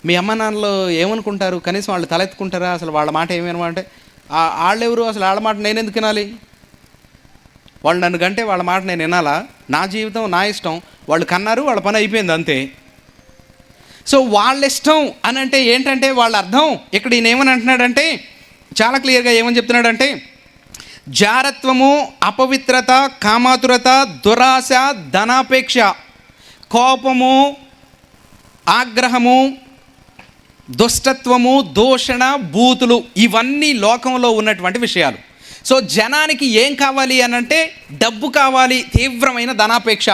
మీ అమ్మ నాన్నలు ఏమనుకుంటారు? కనీసం వాళ్ళు తలెత్తుకుంటారా? అసలు వాళ్ళ మాట ఏమేమంటే వాళ్ళెవరు? అసలు వాళ్ళ మాట నేను ఎందుకు వినాలి? వాళ్ళు నన్ను కంటే వాళ్ళ మాట నేను వినాలా? నా జీవితం నా ఇష్టం. వాళ్ళు కన్నారు, వాళ్ళ పని అయిపోయింది అంతే. సో వాళ్ళ ఇష్టం అని అంటే ఏంటంటే వాళ్ళ అర్థం ఇక్కడ ఈయన ఏమని అంటున్నాడంటే చాలా క్లియర్గా ఏమని చెప్తున్నాడంటే, జారత్వము, అపవిత్రత, కామాతురత, దురాశ, ధనాపేక్ష, కోపము, ఆగ్రహము, దుష్టత్వము, దూషణ, బూతులు, ఇవన్నీ లోకంలో ఉన్నటువంటి విషయాలు. సో జనానికి ఏం కావాలి అని అంటే డబ్బు కావాలి, తీవ్రమైన ధనాపేక్ష.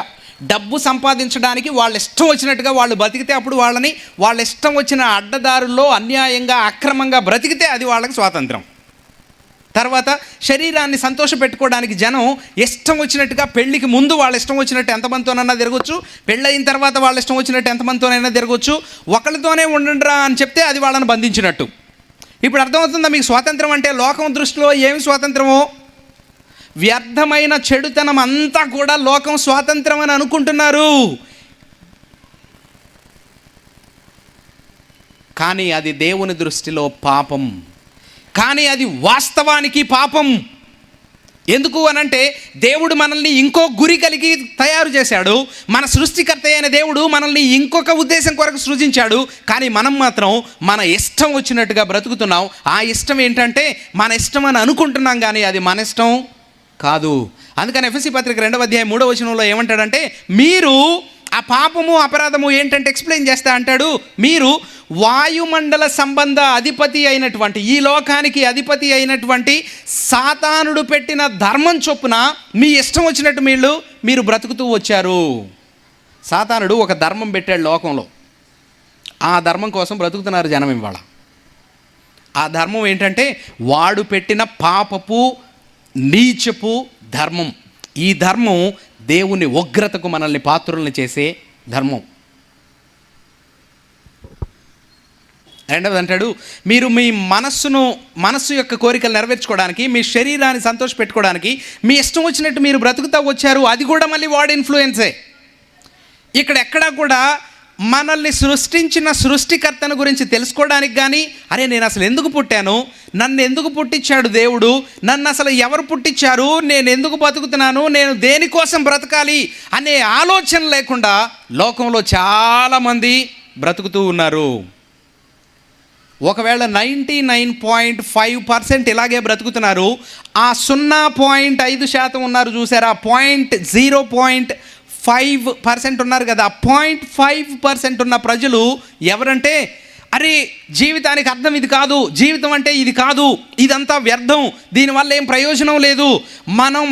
డబ్బు సంపాదించడానికి వాళ్ళ ఇష్టం వచ్చినట్టుగా వాళ్ళు బతికితే అప్పుడు వాళ్ళని వాళ్ళ ఇష్టం వచ్చిన అడ్డదారుల్లో అన్యాయంగా అక్రమంగా బ్రతికితే అది వాళ్ళకి స్వాతంత్రం. తర్వాత శరీరాన్ని సంతోషపెట్టుకోవడానికి జనం ఇష్టం వచ్చినట్టుగా పెళ్ళికి ముందు వాళ్ళ ఇష్టం వచ్చినట్టు ఎంతమందితోనైనా తిరగొచ్చు, పెళ్ళయిన తర్వాత వాళ్ళ ఇష్టం వచ్చినట్టు ఎంతమందితోనైనా తిరగొచ్చు. ఒకళ్ళతోనే ఉండండిరా అని చెప్తే అది వాళ్ళని బంధించినట్టు. ఇప్పుడు అర్థమవుతుందా మీకు స్వాతంత్రం అంటే? లోకం దృష్టిలో ఏమి స్వాతంత్రమో? వ్యర్థమైన చెడుతనం అంతా కూడా లోకం స్వాతంత్రం అని అనుకుంటున్నారు. కానీ అది దేవుని దృష్టిలో పాపం. కానీ అది వాస్తవానికి పాపం. ఎందుకు అనంటే దేవుడు మనల్ని ఇంకో గురి కలిగి తయారు చేశాడు. మన సృష్టికర్త అయిన దేవుడు మనల్ని ఇంకొక ఉద్దేశం కొరకు సృజించాడు. కానీ మనం మాత్రం మన ఇష్టం వచ్చినట్టుగా బ్రతుకుతున్నాం. ఆ ఇష్టం ఏంటంటే మన ఇష్టం అని అనుకుంటున్నాం, కానీ అది మన ఇష్టం కాదు. అందుకని ఎఫెసీ పత్రిక 2వ అధ్యాయం 3వ వచనంలో ఏమంటాడంటే, మీరు ఆ పాపము అపరాధము ఏంటంటే ఎక్స్ప్లెయిన్ చేస్తా అంటాడు, మీరు వాయుమండల సంబంధ అధిపతి అయినటువంటి, ఈ లోకానికి అధిపతి అయినటువంటి సాతానుడు పెట్టిన ధర్మం చొప్పున మీ ఇష్టం వచ్చినట్టు మీరు బ్రతుకుతూ వచ్చారు. సాతానుడు ఒక ధర్మం పెట్టాడు లోకంలో. ఆ ధర్మం కోసం బ్రతుకుతున్నారు జనం ఇవాళ. ఆ ధర్మం ఏంటంటే వాడు పెట్టిన పాపపు నీచపు ధర్మం. ఈ ధర్మం దేవుని ఉగ్రతకు మనల్ని పాత్రుల్ని చేసే ధర్మం. రెండవది అంటాడు, మీరు మీ మనస్సు యొక్క కోరికలు నెరవేర్చుకోవడానికి, మీ శరీరాన్ని సంతోషపెట్టుకోవడానికి మీ ఇష్టం వచ్చినట్టు మీరు బ్రతుకుతూ వచ్చారు. అది కూడా మళ్ళీ వాడి ఇన్ఫ్లుయెన్సే. ఇక్కడ ఎక్కడా కూడా మనల్ని సృష్టించిన సృష్టికర్తను గురించి తెలుసుకోవడానికి కానీ, అరే నేను అసలు ఎందుకు పుట్టాను, నన్ను ఎందుకు పుట్టించాడు దేవుడు, నన్ను అసలు ఎవరు పుట్టించారు, నేను ఎందుకు బతుకుతున్నాను, నేను దేనికోసం బ్రతకాలి అనే ఆలోచన లేకుండా లోకంలో చాలామంది బ్రతుకుతూ ఉన్నారు. ఒకవేళ 99.5% ఇలాగే బ్రతుకుతున్నారు. ఆ 0.5% ఉన్నారు చూసారా, 0.5% ఉన్నారు కదా, 0.5% ఉన్న ప్రజలు ఎవరంటే, అరే జీవితానికి అర్థం ఇది కాదు, జీవితం అంటే ఇది కాదు, ఇదంతా వ్యర్థం, దీనివల్ల ఏం ప్రయోజనం లేదు,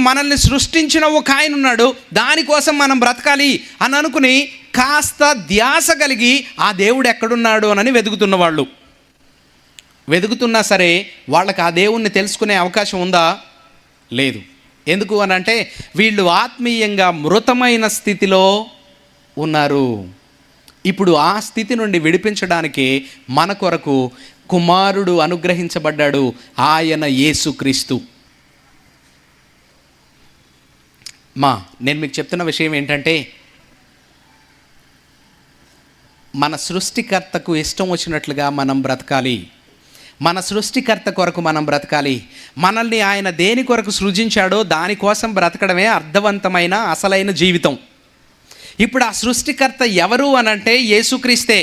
మనల్ని సృష్టించిన ఒక ఆయన ఉన్నాడు, దానికోసం మనం బ్రతకాలి అని అనుకుని కాస్త ధ్యాస కలిగి ఆ దేవుడు ఎక్కడున్నాడు అని వెతుకుతున్న వాళ్ళు. వెతుకుతున్నా సరే వాళ్ళకి ఆ దేవుణ్ణి తెలుసుకునే అవకాశం ఉందా? లేదు. ఎందుకు అని అంటే వీళ్ళు ఆత్మీయంగా మృతమైన స్థితిలో ఉన్నారు. ఇప్పుడు ఆ స్థితి నుండి విడిపించడానికి మన కొరకు కుమారుడు అనుగ్రహించబడ్డాడు, ఆయన యేసుక్రీస్తు. నేను మీకు చెప్తున్న విషయం ఏంటంటే, మన సృష్టికర్తకు ఇష్టం వచ్చినట్లుగా మనం బ్రతకాలి. మన సృష్టికర్త కొరకు మనం బ్రతకాలి. మనల్ని ఆయన దేని కొరకు సృజించాడో దానికోసం బ్రతకడమే అర్థవంతమైన అసలైన జీవితం. ఇప్పుడు ఆ సృష్టికర్త ఎవరు అనంటే యేసుక్రీస్తే.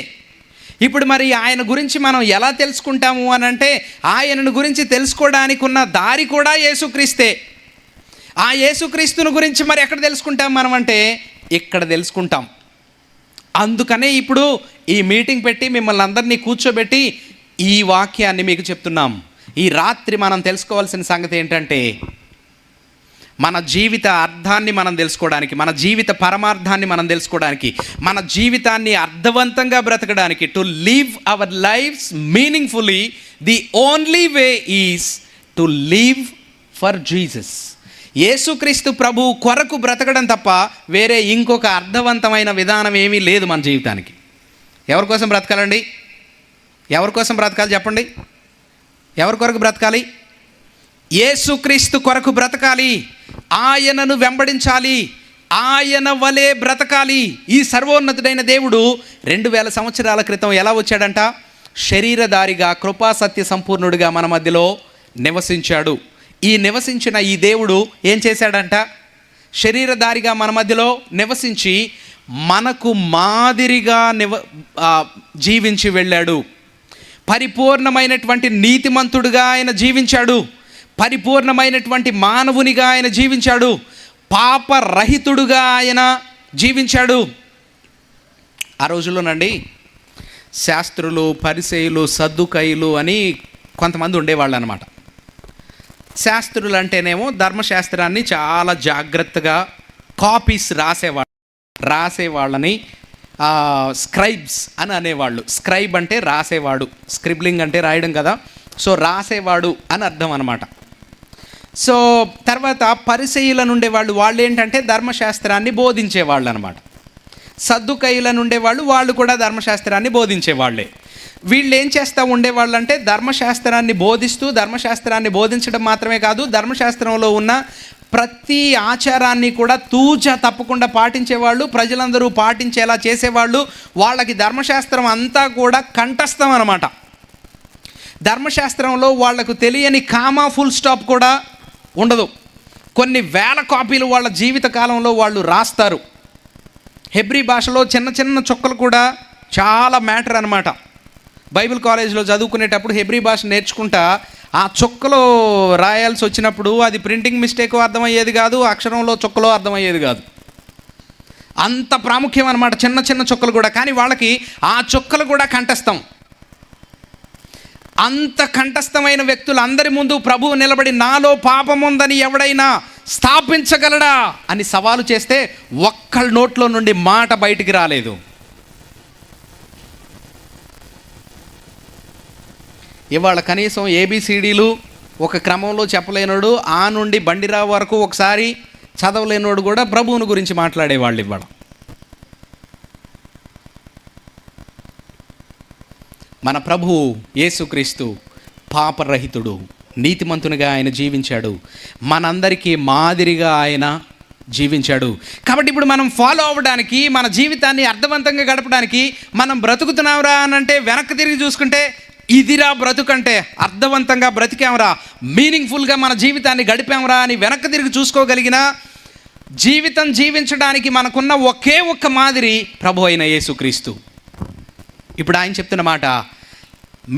ఇప్పుడు మరి ఆయన గురించి మనం ఎలా తెలుసుకుంటాము అనంటే, ఆయనను గురించి తెలుసుకోవడానికి ఉన్న దారి కూడా యేసుక్రీస్తే. ఆ యేసుక్రీస్తుని గురించి మరి ఎక్కడ తెలుసుకుంటాం మనం అంటే, ఇక్కడ తెలుసుకుంటాం. అందుకనే ఇప్పుడు ఈ మీటింగ్ పెట్టి మిమ్మల్ని అందరినీ కూర్చోబెట్టి ఈ వాక్యాన్ని మీకు చెప్తున్నాం. ఈ రాత్రి మనం తెలుసుకోవాల్సిన సంగతి ఏంటంటే, మన జీవిత అర్థాన్ని మనం తెలుసుకోవడానికి, మన జీవిత పరమార్థాన్ని మనం తెలుసుకోవడానికి, మన జీవితాన్ని అర్థవంతంగా బ్రతకడానికి, to live our lives meaningfully, the only way is to live for Jesus. యేసుక్రీస్తు ప్రభు కొరకు బ్రతకడం తప్ప వేరే ఇంకొక అర్థవంతమైన విధానం ఏమీ లేదు మన జీవితానికి. ఎవరి కోసం బ్రతకాలండి? ఎవరి కోసం బ్రతకాలి చెప్పండి? ఎవరి కొరకు బ్రతకాలి? యేసుక్రీస్తు కొరకు బ్రతకాలి. ఆయనను వెంబడించాలి. ఆయన వలె బ్రతకాలి. ఈ సర్వోన్నతుడైన దేవుడు 2000 సంవత్సరాల క్రితం ఎలా వచ్చాడంట? శరీరధారిగా, కృపా సత్య సంపూర్ణుడిగా మన మధ్యలో నివసించాడు. ఈ నివసించిన ఈ దేవుడు ఏం చేశాడంట? శరీరధారిగా మన మధ్యలో నివసించి మనకు మాదిరిగా జీవించి వెళ్ళాడు. పరిపూర్ణమైనటువంటి నీతిమంతుడుగా ఆయన జీవించాడు. పరిపూర్ణమైనటువంటి మానవునిగా ఆయన జీవించాడు. పాపరహితుడుగా ఆయన జీవించాడు. ఆ రోజుల్లోనండి శాస్త్రులు, పరిసయ్యులు, సద్దుకయ్యులు అని కొంతమంది ఉండేవాళ్ళు అనమాట. శాస్త్రులు అంటేనేమో ధర్మశాస్త్రాన్ని చాలా జాగ్రత్తగా కాపీస్ రాసేవాళ్ళని స్క్రైబ్స్ అని అనేవాళ్ళు. స్క్రైబ్ అంటే రాసేవాడు, స్క్రిబ్లింగ్ అంటే రాయడం కదా, సో రాసేవాడు అని అర్థం అనమాట. సో తర్వాత పరిసయ్యుల నుండేవాళ్ళు, వాళ్ళు ఏంటంటే ధర్మశాస్త్రాన్ని బోధించేవాళ్ళు అనమాట. సద్దుకయ్యుల నుండేవాళ్ళు, వాళ్ళు కూడా ధర్మశాస్త్రాన్ని బోధించేవాళ్ళే. వీళ్ళు ఏం చేస్తూ ఉండేవాళ్ళు అంటే, ధర్మశాస్త్రాన్ని బోధిస్తూ, ధర్మశాస్త్రాన్ని బోధించడం మాత్రమే కాదు, ధర్మశాస్త్రంలో ఉన్న ప్రతి ఆచారాన్ని కూడా తూచా తప్పకుండా పాటించేవాళ్ళు, ప్రజలందరూ పాటించేలా చేసేవాళ్ళు. వాళ్ళకి ధర్మశాస్త్రం అంతా కూడా కంఠస్థం అన్నమాట. ధర్మశాస్త్రంలో వాళ్లకు తెలియని కామా, ఫుల్ స్టాప్ కూడా ఉండదు. కొన్ని వేల కాపీలు వాళ్ళ జీవిత కాలంలో వాళ్ళు రాస్తారు. హెబ్రీ భాషలో చిన్న చిన్న చుక్కలు కూడా చాలా మ్యాటర్ అనమాట. బైబిల్ కాలేజీలో చదువుకునేటప్పుడు హెబ్రీ భాష నేర్చుకుంటా ఆ చుక్కలో రాయాల్సి వచ్చినప్పుడు అది ప్రింటింగ్ మిస్టేక్ అర్థమయ్యేది కాదు, అక్షరంలో చుక్కలో అర్థమయ్యేది కాదు. అంత ప్రాముఖ్యం అనమాట చిన్న చిన్న చుక్కలు కూడా. కానీ వాళ్ళకి ఆ చుక్కలు కూడా కంఠస్థం. అంత కంఠస్థమైన వ్యక్తులు అందరి ముందు ప్రభువు నిలబడి, నాలో పాపముందని ఎవడైనా స్థాపించగలడా అని సవాలు చేస్తే ఒక్కళ్ళ నోట్లో నుండి మాట బయటికి రాలేదు. ఇవాళ కనీసం ఏబిసిడీలు ఒక క్రమంలో చెప్పలేనోడు, ఆ నుండి బండిరావు వరకు ఒకసారి చదవలేనోడు కూడా ప్రభువుని గురించి మాట్లాడేవాళ్ళు ఇవాళ. మన ప్రభువు యేసుక్రీస్తు పాపరహితుడు, నీతిమంతునిగా ఆయన జీవించాడు. మనందరికీ మాదిరిగా ఆయన జీవించాడు. కాబట్టి ఇప్పుడు మనం ఫాలో అవ్వడానికి, మన జీవితాన్ని అర్థవంతంగా గడపడానికి మనం బ్రతుకుతున్నాంరా అనంటే వెనక్కి తిరిగి చూసుకుంటే, ఇదిరా బ్రతుకంటే, అర్థవంతంగా బ్రతికాంరా, మీనింగ్ఫుల్గా మన జీవితాన్ని గడిపాంరా అని వెనక్కి తిరిగి చూసుకోగలిగిన జీవితం జీవించడానికి మనకున్న ఒకే ఒక్క మాదిరి ప్రభు అయిన యేసుక్రీస్తు. ఇప్పుడు ఆయన చెప్తున్న మాట,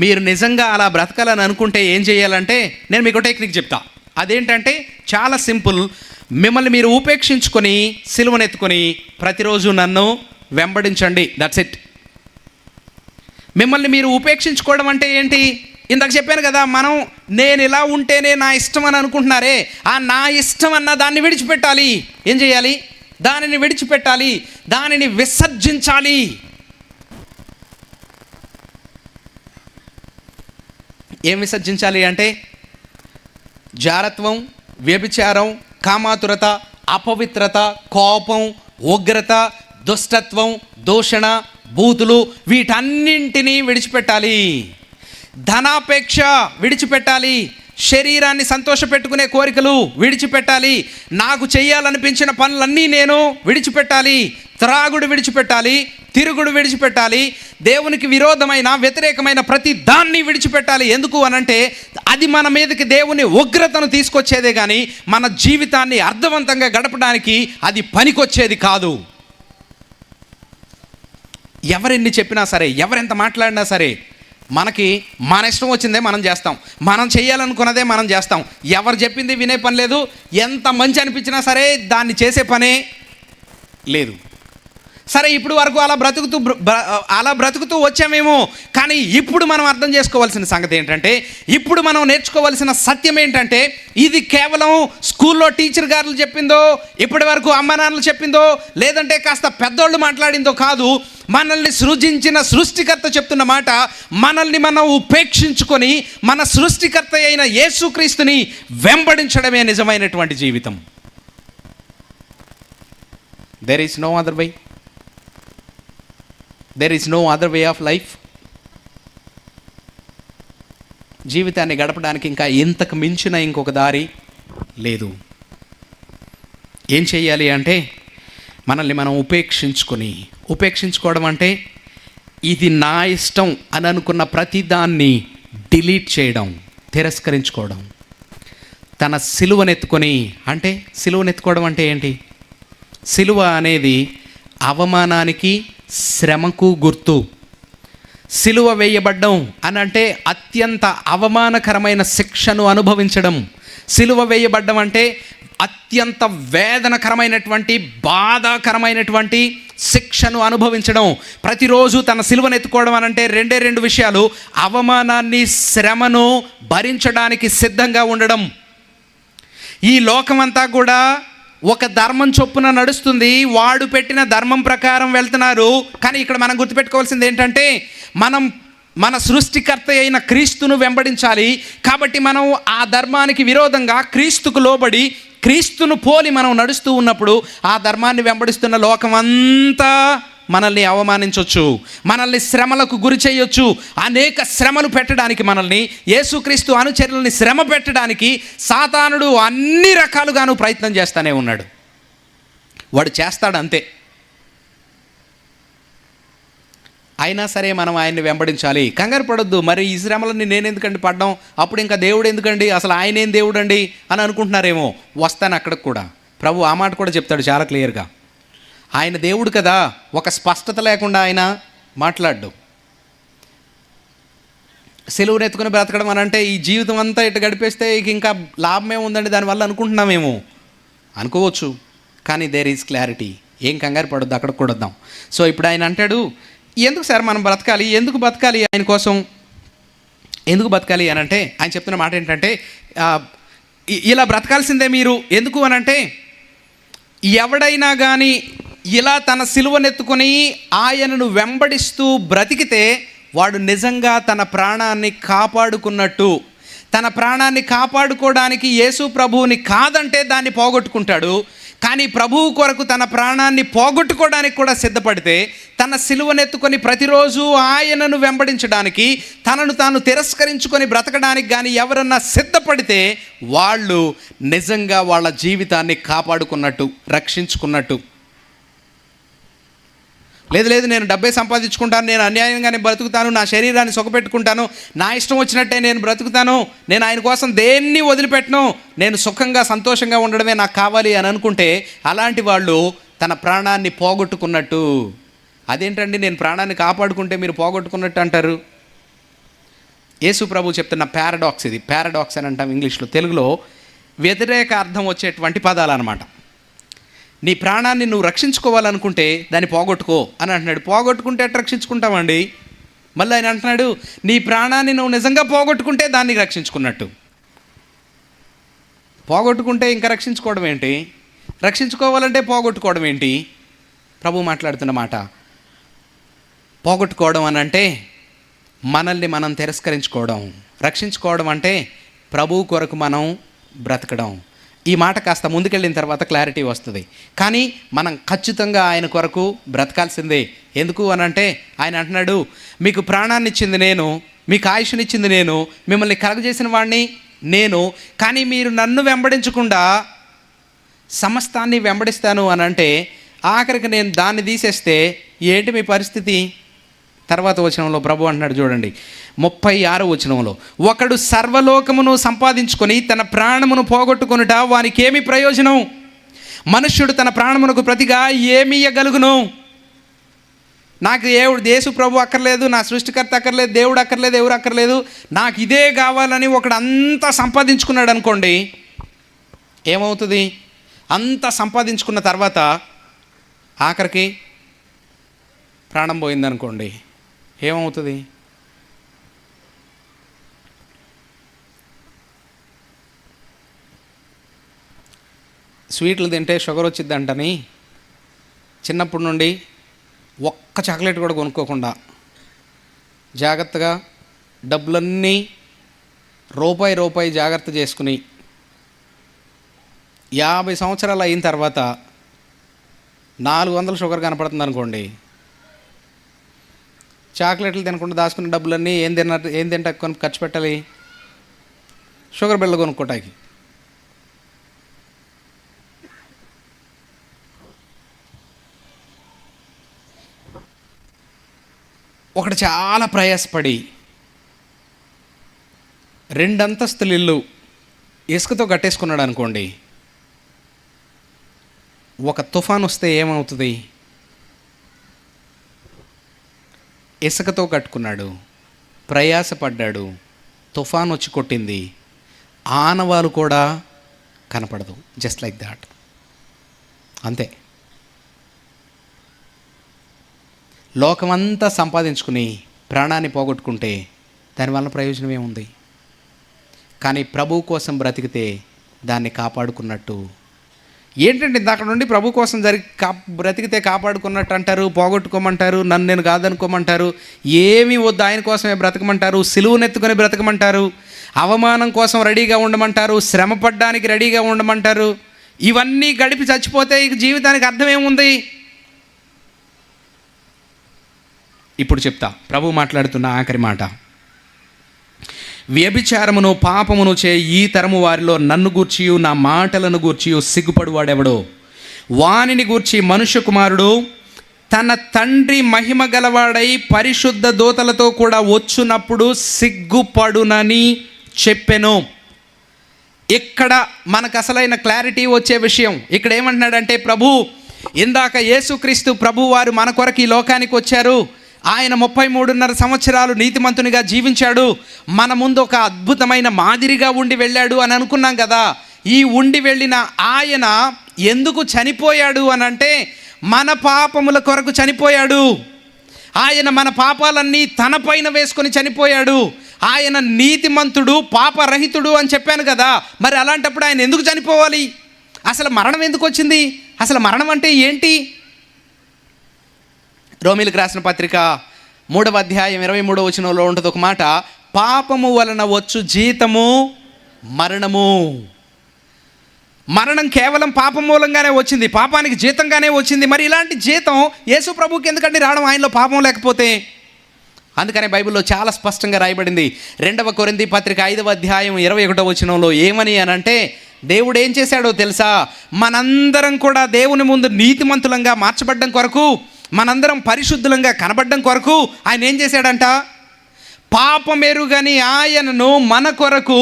మీరు నిజంగా అలా బ్రతకాలని అనుకుంటే ఏం చేయాలంటే, నేను మీకు టెక్నిక్ చెప్తా. అదేంటంటే చాలా సింపుల్. మిమ్మల్ని మీరు ఉపేక్షించుకొని సిలువనెత్తుకొని ప్రతిరోజు నన్ను వెంబడించండి. That's it. మిమ్మల్ని మీరు ఉపేక్షించుకోవడం అంటే ఏంటి? ఇందాక చెప్పాను కదా, నేను ఇలా ఉంటేనే నా ఇష్టం అని అనుకుంటున్నారే, ఆ నా ఇష్టం అన్న దాన్ని విడిచిపెట్టాలి. ఏం చేయాలి? దానిని విడిచిపెట్టాలి, దానిని విసర్జించాలి. ఏం విసర్జించాలి అంటే, జారత్వం, వ్యభిచారం, కామాతురత, అపవిత్రత, కోపం, ఉగ్రత, దుష్టత్వం, దూషణ, బూతులు, వీటన్నింటినీ విడిచిపెట్టాలి. ధనాపేక్ష విడిచిపెట్టాలి. శరీరాన్ని సంతోషపెట్టుకునే కోరికలు విడిచిపెట్టాలి. నాకు చేయాలనిపించిన పనులన్నీ నేను విడిచిపెట్టాలి. త్రాగుడు విడిచిపెట్టాలి, తిరుగుడు విడిచిపెట్టాలి, దేవునికి విరోధమైన వ్యతిరేకమైన ప్రతి దాన్ని విడిచిపెట్టాలి. ఎందుకు అనంటే అది మన మీదకి దేవుని ఉగ్రతను తీసుకొచ్చేదే కానీ మన జీవితాన్ని అర్థవంతంగా గడపడానికి అది పనికొచ్చేది కాదు. ఎవరెన్ని చెప్పినా సరే, ఎవరెంత మాట్లాడినా సరే, మనకి మన ఇష్టం వచ్చిందే మనం చేస్తాం, మనం చేయాలనుకున్నదే మనం చేస్తాం. ఎవరు చెప్పింది వినే పని లేదు. ఎంత మంచి అనిపించినా సరే దాన్ని చేసే పనే లేదు. సరే, ఇప్పుడు వరకు అలా బ్రతుకుతూ వచ్చామేమో, కానీ ఇప్పుడు మనం అర్థం చేసుకోవాల్సిన సంగతి ఏంటంటే, ఇప్పుడు మనం నేర్చుకోవాల్సిన సత్యం ఏంటంటే, ఇది కేవలం స్కూల్లో టీచర్ గారు చెప్పిందో, ఇప్పటి వరకు అమ్మ నాన్నలు చెప్పిందో, లేదంటే కాస్త పెద్దోళ్ళు మాట్లాడిందో కాదు. మనల్ని సృజించిన సృష్టికర్త చెప్తున్న మాట. మనల్ని మనం ఉపేక్షించుకొని మన సృష్టికర్త అయిన యేసుక్రీస్తుని వెంబడించడమే నిజమైనటువంటి జీవితం. There is no other way. There is no other way of life. జీవితాన్ని గడపడానికి ఇంకా ఇంతకు మించిన ఇంకొక దారి లేదు. ఏం చేయాలి అంటే, మనల్ని మనం ఉపేక్షించుకోవడం అంటే ఇది నా ఇష్టం అని అనుకున్న ప్రతిదాన్ని డిలీట్ చేయడం, తిరస్కరించుకోవడం. తన సిలువనెత్తుకొని, అంటే సిలువనెత్తుకోవడం అంటే ఏంటి? సిలువ అనేది అవమానానికి, శ్రమకు గుర్తు. సిలువ వేయబడ్డం అని అంటే అత్యంత అవమానకరమైన శిక్షను అనుభవించడం. సిలువ వేయబడ్డం అంటే అత్యంత వేదనకరమైనటువంటి, బాధాకరమైనటువంటి శిక్షను అనుభవించడం. ప్రతిరోజు తన సిలువను ఎత్తుకోవడం అనంటే రెండు విషయాలు: అవమానాన్ని, శ్రమను భరించడానికి సిద్ధంగా ఉండడం. ఈ లోకమంతా కూడా ఒక ధర్మం చొప్పున నడుస్తుంది. వాడు పెట్టిన ధర్మం ప్రకారం వెళ్తున్నారు. కానీ ఇక్కడ మనం గుర్తుపెట్టుకోవాల్సింది ఏంటంటే, మన సృష్టికర్త అయిన క్రీస్తును వెంబడించాలి. కాబట్టి మనం ఆ ధర్మానికి విరోధంగా క్రీస్తుకు లోబడి, క్రీస్తును పోలి మనం నడుస్తూ ఉన్నప్పుడు ఆ ధర్మాన్ని వెంబడిస్తున్న లోకమంతా మనల్ని అవమానించవచ్చు, మనల్ని శ్రమలకు గురి చేయొచ్చు. అనేక శ్రమలు పెట్టడానికి, మనల్ని యేసుక్రీస్తు అనుచరులని శ్రమ పెట్టడానికి సాతానుడు అన్ని రకాలుగాను ప్రయత్నం చేస్తూనే ఉన్నాడు. వాడు చేస్తాడు అంతే. అయినా సరే మనం ఆయన్ని వెంబడించాలి. కంగారు పడొద్దు. మరి ఈ శ్రమలన్నీ నేను ఎందుకండి పడ్డాం, అప్పుడు ఇంకా దేవుడు ఎందుకండి, అసలు ఆయన ఏం దేవుడు అండి అని అనుకుంటున్నారేమో. వస్తాను అక్కడికి కూడా. ప్రభు ఆ మాట కూడా చెప్తాడు చాలా క్లియర్గా. ఆయన దేవుడు కదా, ఒక స్పష్టత లేకుండా ఆయన మాట్లాడు. సెలువునెత్తుకుని బ్రతకడం అని అంటే ఈ జీవితం అంతా ఇటు గడిపేస్తే ఇంకా లాభమే ఉందండి దానివల్ల అనుకుంటున్నామేమో. అనుకోవచ్చు, కానీ దేర్ ఈజ్ క్లారిటీ. ఏం కంగారు పడొద్దు, అక్కడికి కూడా వద్దాం. సో ఇప్పుడు ఆయన అంటాడు, ఎందుకు సార్ మనం బ్రతకాలి, ఎందుకు బతకాలి, ఆయన కోసం ఎందుకు బతకాలి అని అంటే ఆయన చెప్తున్న మాట ఏంటంటే, ఇలా బ్రతకాల్సిందే మీరు. ఎందుకు అని అంటే, ఎవడైనా కానీ ఇలా తన సిలువనెత్తుకొని ఆయనను వెంబడిస్తూ బ్రతికితే వాడు నిజంగా తన ప్రాణాన్ని కాపాడుకున్నట్టు. తన ప్రాణాన్ని కాపాడుకోవడానికి యేసు ప్రభువుని కాదంటే దాన్ని పోగొట్టుకుంటాడు. కానీ ప్రభువు కొరకు తన ప్రాణాన్ని పోగొట్టుకోవడానికి కూడా సిద్ధపడితే, తన సిలువనెత్తుకొని ప్రతిరోజు ఆయనను వెంబడించడానికి, తనను తాను తిరస్కరించుకొని బ్రతకడానికి కానీ ఎవరన్నా సిద్ధపడితే వాళ్ళు నిజంగా వాళ్ళ జీవితాన్ని కాపాడుకున్నట్టు, రక్షించుకున్నట్టు. లేదు నేను డబ్బే సంపాదించుకుంటాను, నేను అన్యాయంగానే బ్రతుకుతాను, నా శరీరాన్ని సుఖపెట్టుకుంటాను, నా ఇష్టం వచ్చినట్టే నేను బ్రతుకుతాను, నేను ఆయన కోసం దేన్ని వదిలిపెట్టను, నేను సుఖంగా సంతోషంగా ఉండడమే నాకు కావాలి అని అనుకుంటే అలాంటి వాళ్ళు తన ప్రాణాన్ని పోగొట్టుకున్నట్టు. అదేంటండి, నేను ప్రాణాన్ని కాపాడుకుంటే మీరు పోగొట్టుకున్నట్టు అంటారు? యేసు ప్రభు చెప్తున్న పారాడాక్స్ ఇది. పారాడాక్స్ అని అంటాం ఇంగ్లీష్లో. తెలుగులో వ్యతిరేక అర్థం వచ్చేటువంటి పదాలు అన్నమాట. నీ ప్రాణాన్ని నువ్వు రక్షించుకోవాలనుకుంటే దాన్ని పోగొట్టుకో అని అంటున్నాడు. పోగొట్టుకుంటే ఎట్లా రక్షించుకుంటామండి? మళ్ళీ ఆయన అంటున్నాడు, నీ ప్రాణాన్ని నువ్వు నిజంగా పోగొట్టుకుంటే దాన్ని రక్షించుకున్నట్టు. పోగొట్టుకుంటే ఇంకా రక్షించుకోవడం ఏంటి? రక్షించుకోవాలంటే పోగొట్టుకోవడం ఏంటి? ప్రభు మాట్లాడుతున్న మాట. పోగొట్టుకోవడం అని అంటే మనల్ని మనం తిరస్కరించుకోవడం. రక్షించుకోవడం అంటే ప్రభువు కొరకు మనం బ్రతకడం. ఈ మాట కాస్త ముందుకెళ్ళిన తర్వాత క్లారిటీ వస్తుంది. కానీ మనం ఖచ్చితంగా ఆయన కొరకు బ్రతకాల్సిందే. ఎందుకు అనంటే ఆయన అంటున్నాడు, మీకు ప్రాణాన్ని ఇచ్చింది నేను, మీకు ఆయుష్నిచ్చింది నేను, మిమ్మల్ని కలుగజేసిన వాడిని నేను, కానీ మీరు నన్ను వెంబడించకుండా సమస్తాన్ని వెంబడిస్తాను అని అంటే ఆఖరికి నేను దాన్ని తీసేస్తే ఏంటి మీ పరిస్థితి? తర్వాత వచనంలో ప్రభు అంటున్నాడు చూడండి, 36వ వచనంలో, ఒకడు సర్వలోకమును సంపాదించుకొని తన ప్రాణమును పోగొట్టుకొనుట వానికి ఏమి ప్రయోజనం? మనుష్యుడు తన ప్రాణమునకు ప్రతిగా ఏమి ఇయ్యగలుగును? నాకు యేసు ప్రభు అక్కర్లేదు, నా సృష్టికర్త అక్కర్లేదు, దేవుడు అక్కర్లేదు, ఎవరు అక్కర్లేదు, నాకు ఇదే కావాలని ఒకడు అంతా సంపాదించుకున్నాడు అనుకోండి, ఏమవుతుంది? అంతా సంపాదించుకున్న తర్వాత ఆఖరికి ప్రాణం పోయిందనుకోండి, ఏమవుతుంది? స్వీట్లు తింటే షుగర్ వచ్చిద్దంటని చిన్నప్పటి నుండి ఒక్క చాక్లెట్ కూడా కొనుక్కోకుండా జాగ్రత్తగా డబ్బులన్నీ రూపాయి జాగ్రత్త చేసుకుని 50 సంవత్సరాలు అయిన తర్వాత 400 షుగర్ కనపడుతుంది అనుకోండి, చాక్లెట్లు తినకుండా దాచుకున్న డబ్బులన్నీ ఏం తింటా ఖర్చు పెట్టాలి? షుగర్ బిళ్ళ కొనుక్కోటానికి. ఒకటి చాలా ప్రయాసపడి 2 అంతస్తుల ఇల్లు ఇసుకతో కట్టేసుకున్నాడు అనుకోండి, ఒక తుఫాన్ వస్తే ఏమవుతుంది? ఇసుకతో కట్టుకున్నాడు, ప్రయాసపడ్డాడు, తుఫాన్ వచ్చి కొట్టింది, ఆనవాలు కూడా కనపడదు. జస్ట్ లైక్ దాట్, అంతే. లోకమంతా సంపాదించుకుని ప్రాణాన్ని పోగొట్టుకుంటే దానివల్ల ప్రయోజనం ఏముంది? కానీ ప్రభు కోసం బ్రతికితే దాన్ని కాపాడుకున్నట్టు. ఏంటంటే ఇందాక నుండి ప్రభు కోసం బ్రతికితే కాపాడుకున్నట్టు అంటారు, పోగొట్టుకోమంటారు, నన్ను నేను కాదనుకోమంటారు, ఏమీ వద్దు ఆయన కోసమే బ్రతకమంటారు, సిలువనెత్తుకొని బ్రతకమంటారు, అవమానం కోసం రెడీగా ఉండమంటారు, శ్రమ పడ్డానికి రెడీగా ఉండమంటారు. ఇవన్నీ గడిపి చచ్చిపోతే ఇక జీవితానికి అర్థం ఏముంది? ఇప్పుడు చెప్తా, ప్రభు మాట్లాడుతున్న ఆఖరి మాట. వ్యభిచారమును పాపమును చే ఈ తరము వారిలో నన్ను గూర్చియు నా మాటలను గూర్చియు సిగ్గుపడువాడెవడో వానిని గూర్చి మనుష్య కుమారుడు తన తండ్రి మహిమ గలవాడై పరిశుద్ధ దూతలతో కూడా వచ్చునప్పుడు సిగ్గుపడునని చెప్పెను. ఇక్కడ మనకు అసలైన క్లారిటీ వచ్చే విషయం. ఇక్కడ ఏమంటున్నాడంటే, ప్రభు ఇందాక యేసుక్రీస్తు ప్రభు వారు మన కొరకు ఈ లోకానికి వచ్చారు, ఆయన 33.5 సంవత్సరాలు నీతిమంతునిగా జీవించాడు, మన ముందు ఒక అద్భుతమైన మాదిరిగా ఉండి వెళ్ళాడు అని అనుకున్నాం కదా. ఈ ఉండి వెళ్ళిన ఆయన ఎందుకు చనిపోయాడు అని అంటే, మన పాపముల కొరకు చనిపోయాడు. ఆయన మన పాపాలన్నీ తన పైన వేసుకొని చనిపోయాడు. ఆయన నీతిమంతుడు, పాపరహితుడు అని చెప్పాను కదా. మరి అలాంటప్పుడు ఆయన ఎందుకు చనిపోవాలి? అసలు మరణం ఎందుకు వచ్చింది? అసలు మరణం అంటే ఏంటి? రోమీలకు రాసిన పత్రిక 3వ అధ్యాయం 23వ వచనంలో ఉంటుంది ఒక మాట, పాపము వలన వచ్చు జీతము మరణము. మరణం కేవలం పాపం మూలంగానే వచ్చింది, పాపానికి జీతంగానే వచ్చింది. మరి ఇలాంటి జీతం యేసు ప్రభుకి ఎందుకంటే రావడం? ఆయనలో పాపం లేకపోతే. అందుకనే బైబిల్లో చాలా స్పష్టంగా రాయబడింది. 2వ కొరింథీ పత్రిక 5వ అధ్యాయం 21వ వచనంలో ఏమని అనంటే, దేవుడు ఏం చేశాడో తెలుసా? మనందరం కూడా దేవుని ముందు నీతిమంతులంగా మార్చబడ్డం కొరకు, మనందరం పరిశుద్ధులంగా కనబడ్డం కొరకు ఆయన ఏం చేశాడంట? పాపమెరుగని ఆయనను మన కొరకు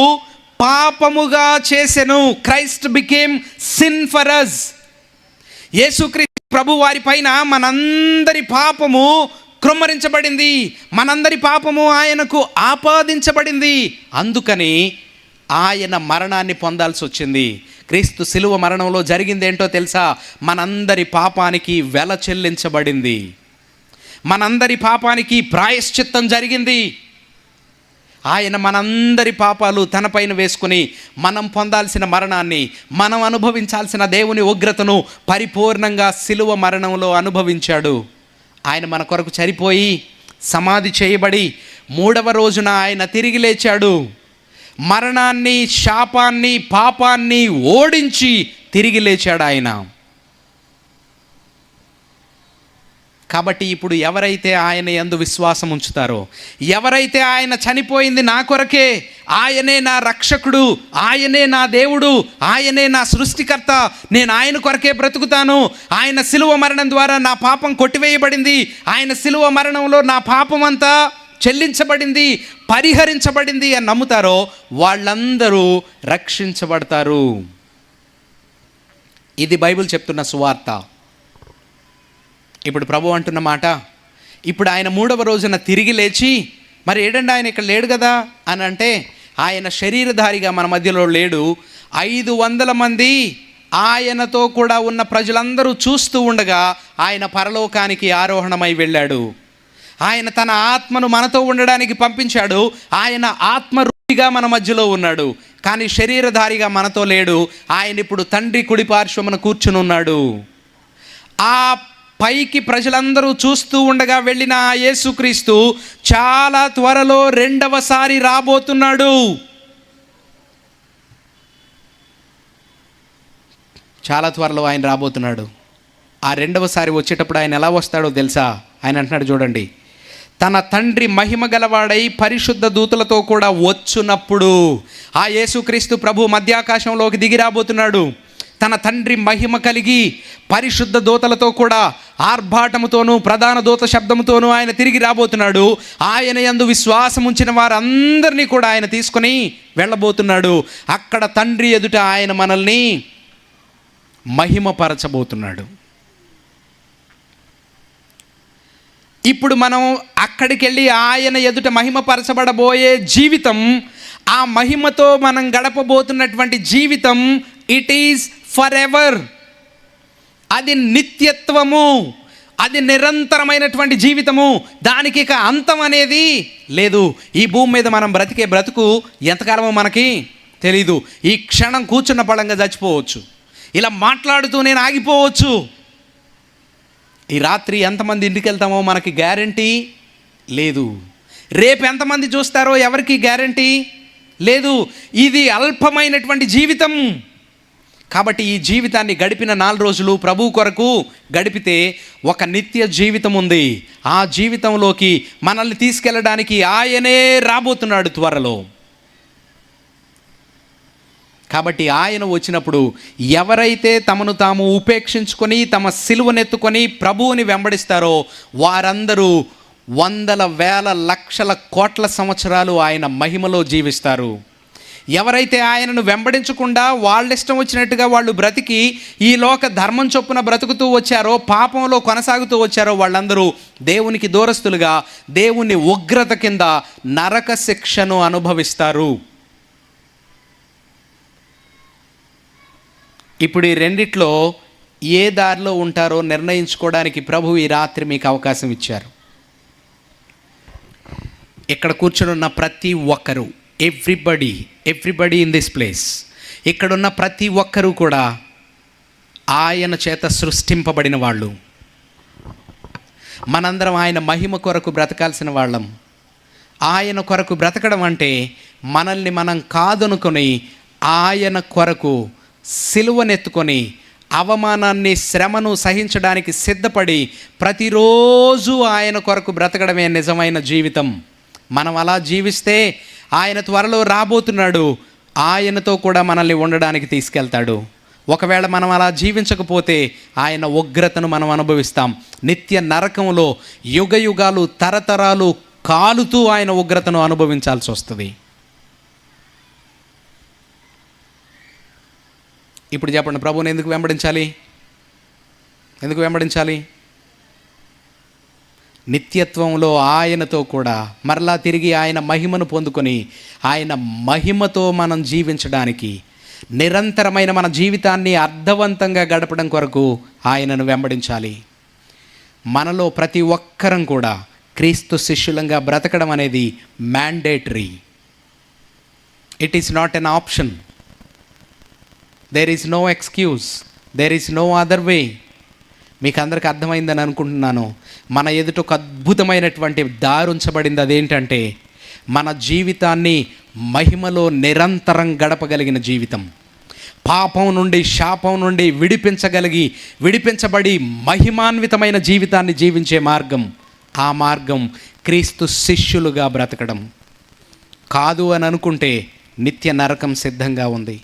పాపముగా చేసెను. Christ became sin for us. యేసుక్రీస్తు ప్రభు వారి పైన మనందరి పాపము కృమ్మరించబడింది, మనందరి పాపము ఆయనకు ఆపాదించబడింది. అందుకని ఆయన మరణాన్ని పొందాల్సి వచ్చింది. క్రీస్తు శిలువ మరణంలో జరిగిందేంటో తెలుసా? మనందరి పాపానికి వెల చెల్లించబడింది, మనందరి పాపానికి ప్రాయశ్చిత్తం జరిగింది. ఆయన మనందరి పాపాలు తనపైన వేసుకుని మనం పొందాల్సిన మరణాన్ని, మనం అనుభవించాల్సిన దేవుని ఉగ్రతను పరిపూర్ణంగా శిలువ మరణంలో అనుభవించాడు. ఆయన మన కొరకు చనిపోయి సమాధి చేయబడి 3వ రోజున ఆయన తిరిగి లేచాడు. మరణాన్ని, శాపాన్ని, పాపాన్ని ఓడించి తిరిగి లేచాడు ఆయన. కాబట్టి ఇప్పుడు ఎవరైతే ఆయన యందు విశ్వాసం ఉంచుతారో, ఎవరైతే ఆయన చనిపోయింది నా కొరకే, ఆయనే నా రక్షకుడు, ఆయనే నా దేవుడు, ఆయనే నా సృష్టికర్త, నేను ఆయన కొరకే బ్రతుకుతాను, ఆయన శిలువ మరణం ద్వారా నా పాపం కొట్టివేయబడింది, ఆయన శిలువ మరణంలో నా పాపం అంతా చెల్లించబడింది, పరిహరించబడింది అని నమ్ముతారో వాళ్ళందరూ రక్షించబడతారు. ఇది బైబిల్ చెప్తున్న సువార్త. ఇప్పుడు ప్రభు అంటున్న మాట, ఇప్పుడు ఆయన 3వ రోజున తిరిగి లేచి, మరి ఏడండి ఆయన ఇక్కడ లేడు కదా అని అంటే, ఆయన శరీరధారిగా మన మధ్యలో లేడు. 500 మంది ఆయనతో కూడా ఉన్న ప్రజలందరూ చూస్తూ ఉండగా ఆయన పరలోకానికి ఆరోహణమై వెళ్ళాడు. ఆయన తన ఆత్మను మనతో ఉండడానికి పంపించాడు. ఆయన ఆత్మరూపిగా మన మధ్యలో ఉన్నాడు, కానీ శరీరధారిగా మనతో లేడు. ఆయన ఇప్పుడు తండ్రి కుడి పార్శ్వమున కూర్చుని ఉన్నాడు. ఆ పైకి ప్రజలందరూ చూస్తూ ఉండగా వెళ్ళిన ఆ యేసుక్రీస్తు చాలా త్వరలో 2వసారి రాబోతున్నాడు. చాలా త్వరలో ఆయన రాబోతున్నాడు. ఆ 2వసారి వచ్చేటప్పుడు ఆయన ఎలా వస్తాడో తెలుసా? ఆయన అంటున్నాడు చూడండి, తన తండ్రి మహిమ గలవాడై పరిశుద్ధ దూతలతో కూడా వచ్చునప్పుడు. ఆ యేసుక్రీస్తు ప్రభు మధ్యాకాశంలోకి దిగి రాబోతున్నాడు. తన తండ్రి మహిమ కలిగి పరిశుద్ధ దూతలతో కూడా ఆర్భాటముతోనూ ప్రధాన దూత శబ్దముతోనూ ఆయన తిరిగి రాబోతున్నాడు. ఆయన యందు విశ్వాసం ఉంచిన వారందరినీ కూడా ఆయన తీసుకొని వెళ్ళబోతున్నాడు. అక్కడ తండ్రి ఎదుట ఆయన మనల్ని మహిమపరచబోతున్నాడు. ఇప్పుడు మనం అక్కడికి వెళ్ళి ఆయన ఎదుట మహిమపరచబడబోయే జీవితం, ఆ మహిమతో మనం గడపబోతున్నటువంటి జీవితం, ఇట్ ఈజ్ ఫర్ ఎవర్. అది నిత్యత్వము, అది నిరంతరమైనటువంటి జీవితము. దానికి ఇక అంతం అనేది లేదు. ఈ భూమి మీద మనం బ్రతికే బ్రతుకు ఎంతకాలమో మనకి తెలీదు. ఈ క్షణం కూర్చున్న పడంగా చచ్చిపోవచ్చు, ఇలా మాట్లాడుతూ నేను ఆగిపోవచ్చు. ఈ రాత్రి ఎంతమంది ఇంటికి వెళ్తామో మనకి గ్యారంటీ లేదు. రేపు ఎంతమంది చూస్తారో ఎవరికి గ్యారంటీ లేదు. ఇది అల్పమైనటువంటి జీవితం. కాబట్టి ఈ జీవితాన్ని గడిపిన 4 రోజులు ప్రభు కొరకు గడిపితే ఒక నిత్య జీవితం ఉంది. ఆ జీవితంలోకి మనల్ని తీసుకెళ్ళడానికి ఆయనే రాబోతున్నాడు త్వరలో. కాబట్టి ఆయన వచ్చినప్పుడు ఎవరైతే తమను తాము ఉపేక్షించుకొని తమ సిలువనెత్తుకొని ప్రభువుని వెంబడిస్తారో వారందరూ 100,000 లక్షల కోట్ల సంవత్సరాలు ఆయన మహిమలో జీవిస్తారు. ఎవరైతే ఆయనను వెంబడించకుండా వాళ్ళ ఇష్టం వచ్చినట్టుగా వాళ్ళు బ్రతికి ఈ లోక ధర్మం చొప్పున బ్రతుకుతూ వచ్చారో, పాపంలో కొనసాగుతూ వచ్చారో, వాళ్ళందరూ దేవునికి దూరస్తులుగా దేవుని ఉగ్రత కింద నరక శిక్షను అనుభవిస్తారు. ఇప్పుడు ఈ రెండిట్లో ఏ దారిలో ఉంటారో నిర్ణయించుకోవడానికి ప్రభు ఈ రాత్రి మీకు అవకాశం ఇచ్చారు. ఇక్కడ కూర్చున్న ప్రతి ఒక్కరూ, ఎవ్రీబడి ఇన్ దిస్ ప్లేస్, ఇక్కడున్న ప్రతి ఒక్కరూ కూడా ఆయన చేత సృష్టింపబడిన వాళ్ళు. మనందరం ఆయన మహిమ కొరకు బ్రతకాల్సిన వాళ్ళం. ఆయన కొరకు బ్రతకడం అంటే మనల్ని మనం కాదనుకొని ఆయన కొరకు సిలువనెత్తుకొని అవమానాన్ని, శ్రమను సహించడానికి సిద్ధపడి ప్రతిరోజు ఆయన కొరకు బ్రతకడమే నిజమైన జీవితం. మనం అలా జీవిస్తే ఆయన త్వరలో రాబోతున్నాడు. ఆయనతో కూడా మనల్ని ఉండడానికి తీసుకెళ్తాడు. ఒకవేళ మనం అలా జీవించకపోతే ఆయన ఉగ్రతను మనం అనుభవిస్తాం. నిత్య నరకంలో యుగయుగాలు తరతరాలు కాలుతూ ఆయన ఉగ్రతను అనుభవించాల్సి వస్తుంది. ఇప్పుడు చెప్పండి, ప్రభువుని ఎందుకు వెంబడించాలి? ఎందుకు వెంబడించాలి? నిత్యత్వంలో ఆయనతో కూడా మరలా తిరిగి ఆయన మహిమను పొందుకొని ఆయన మహిమతో మనం జీవించడానికి, నిరంతరమైన మన జీవితాన్ని అర్థవంతంగా గడపడం కొరకు ఆయనను వెంబడించాలి. మనలో ప్రతి ఒక్కరం కూడా క్రీస్తు శిష్యులంగా బ్రతకడం అనేది mandatory. It is not an option. There is no excuse, there is no other way. మీకు అందరికీ అర్థమైందని అనుకుంటున్నాను. మన ఎదుట ఒక అద్భుతమైనటువంటి దారి ఉంచబడింది. అదేంటంటే మన జీవితాన్ని మహిమలో నిరంతరం గడపగలిగిన జీవితం, పాపం నుండి శాపం నుండి విడిపించబడి మహిమాన్వితమైన జీవితాన్ని జీవించే మార్గం, ఆ మార్గం క్రీస్తు శిష్యులుగా బ్రతకడం. కాదు అని అనుకుంటే నిత్య నరకం సిద్ధంగా ఉంది.